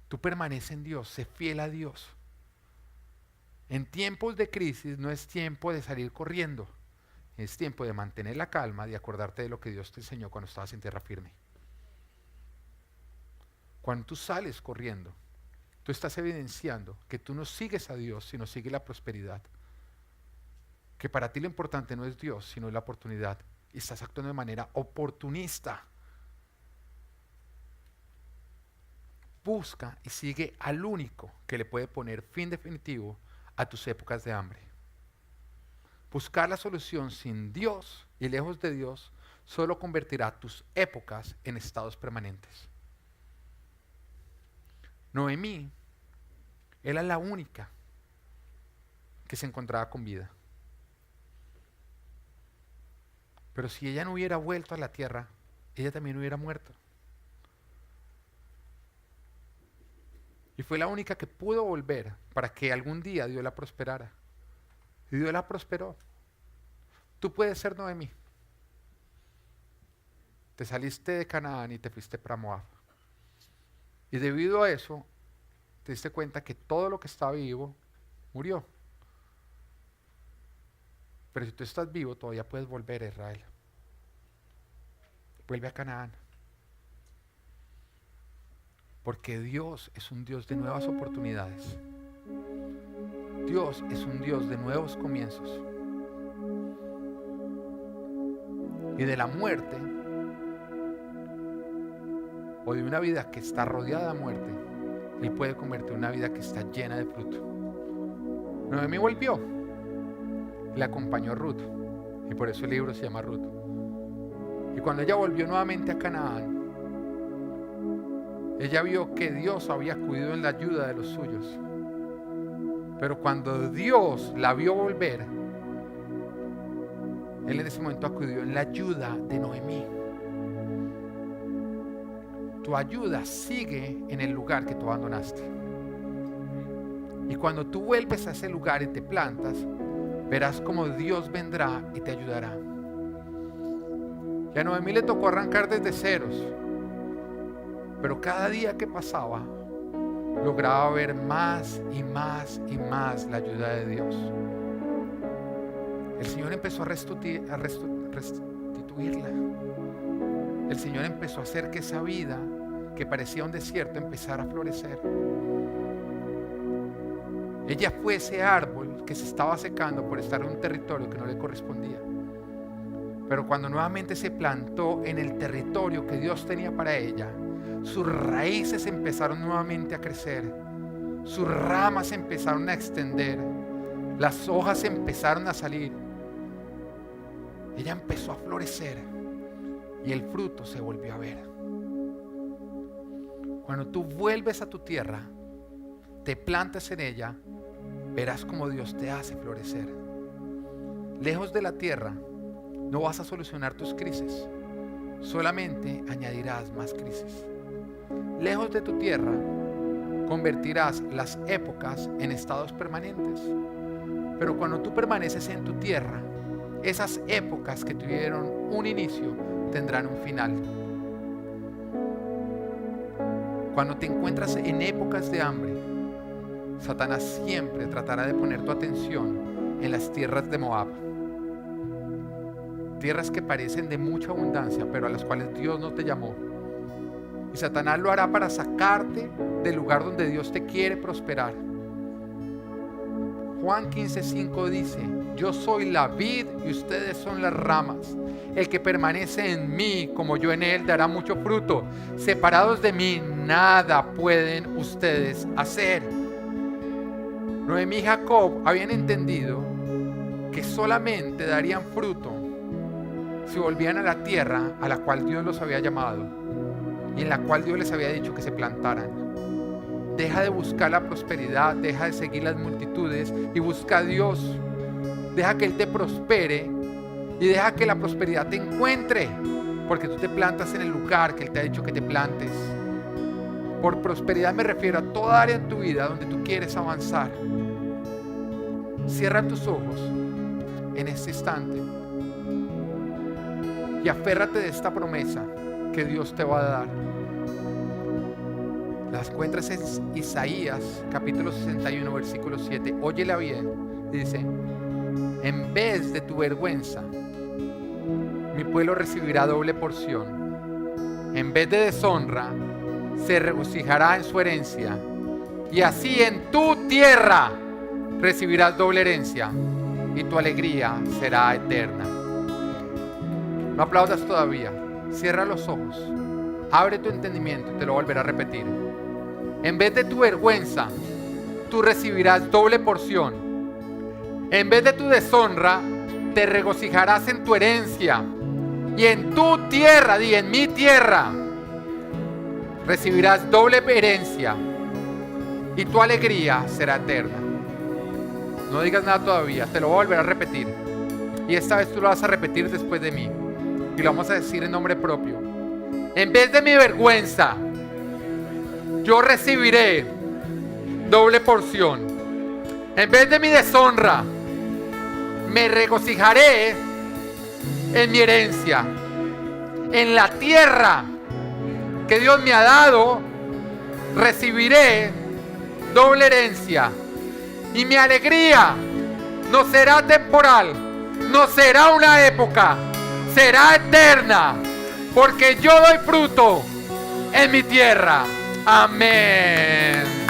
Tú permanece en Dios, sé fiel a Dios. En tiempos de crisis no es tiempo de salir corriendo, es tiempo de mantener la calma, de acordarte de lo que Dios te enseñó cuando estabas en tierra firme. Cuando tú sales corriendo, tú estás evidenciando que tú no sigues a Dios, sino sigues la prosperidad. Que para ti lo importante no es Dios, sino es la oportunidad. Y estás actuando de manera oportunista. Busca y sigue al único que le puede poner fin definitivo a tus épocas de hambre. Buscar la solución sin Dios y lejos de Dios solo convertirá tus épocas en estados permanentes. Noemí era la única que se encontraba con vida. Pero si ella no hubiera vuelto a la tierra, ella también hubiera muerto. Y fue la única que pudo volver para que algún día Dios la prosperara. Y Dios la prosperó. Tú puedes ser Noemí. Te saliste de Canaán y te fuiste para Moab. Y debido a eso, te diste cuenta que todo lo que estaba vivo murió. Pero si tú estás vivo, todavía puedes volver a Israel. Vuelve a Canaán. Porque Dios es un Dios de nuevas oportunidades. Dios es un Dios de nuevos comienzos. Y de la muerte, o de una vida que está rodeada de muerte, Él puede convertir en una vida que está llena de fruto. Noemí volvió. Le acompañó a Ruth. Y por eso el libro se llama Ruth. Y cuando ella volvió nuevamente a Canaán, ella vio que Dios había acudido en la ayuda de los suyos. Pero cuando Dios la vio volver, Él en ese momento acudió en la ayuda de Noemí. Tu ayuda sigue en el lugar que tú abandonaste. Y cuando tú vuelves a ese lugar y te plantas, verás como Dios vendrá y te ayudará. Y a Noemí le tocó arrancar desde ceros. Pero cada día que pasaba, lograba ver más y más y más la ayuda de Dios. El Señor empezó a restituirla. El Señor empezó a hacer que esa vida que parecía un desierto empezara a florecer. Ella fue ese árbol que se estaba secando por estar en un territorio que no le correspondía. Pero cuando nuevamente se plantó en el territorio que Dios tenía para ella, sus raíces empezaron nuevamente a crecer, sus ramas empezaron a extender, las hojas empezaron a salir. Ella empezó a florecer y el fruto se volvió a ver. Cuando tú vuelves a tu tierra, te plantas en ella, verás cómo Dios te hace florecer. Lejos de la tierra, no vas a solucionar tus crisis, solamente añadirás más crisis. Lejos de tu tierra, convertirás las épocas en estados permanentes. Pero cuando tú permaneces en tu tierra, esas épocas que tuvieron un inicio tendrán un final. Cuando te encuentras en épocas de hambre, Satanás siempre tratará de poner tu atención en las tierras de Moab. Tierras que parecen de mucha abundancia, pero a las cuales Dios no te llamó. Y Satanás lo hará para sacarte del lugar donde Dios te quiere prosperar. Juan 15:5 dice: yo soy la vid y ustedes son las ramas. El que permanece en mí como yo en él dará mucho fruto. Separados de mí nada pueden ustedes hacer. Noemí y Jacob habían entendido que solamente darían fruto si volvían a la tierra a la cual Dios los había llamado y en la cual Dios les había dicho que se plantaran. Deja de buscar la prosperidad, deja de seguir las multitudes y busca a Dios. Deja que Él te prospere y deja que la prosperidad te encuentre, porque tú te plantas en el lugar que Él te ha dicho que te plantes. Por prosperidad me refiero a toda área en tu vida donde tú quieres avanzar. Cierra tus ojos en este instante y aférrate de esta promesa que Dios te va a dar. Las encuentras en Isaías capítulo 61 versículo 7. Óyela bien. Dice: en vez de tu vergüenza, mi pueblo recibirá doble porción. En vez de deshonra, se regocijará en su herencia. Y así en tu tierra recibirás doble herencia y tu alegría será eterna. No aplaudas todavía. Cierra los ojos. Abre tu entendimiento y te lo volveré a repetir. En vez de tu vergüenza, tú recibirás doble porción. En vez de tu deshonra, te regocijarás en tu herencia. Y en tu tierra, y en mi tierra, recibirás doble herencia. Y tu alegría será eterna. No digas nada todavía, te lo voy a volver a repetir. Y esta vez tú lo vas a repetir después de mí. Y lo vamos a decir en nombre propio. En vez de mi vergüenza, yo recibiré doble porción. En vez de mi deshonra, me regocijaré en mi herencia. En la tierra que Dios me ha dado, recibiré doble herencia. Y mi alegría no será temporal, no será una época, será eterna, porque yo doy fruto en mi tierra. Amén.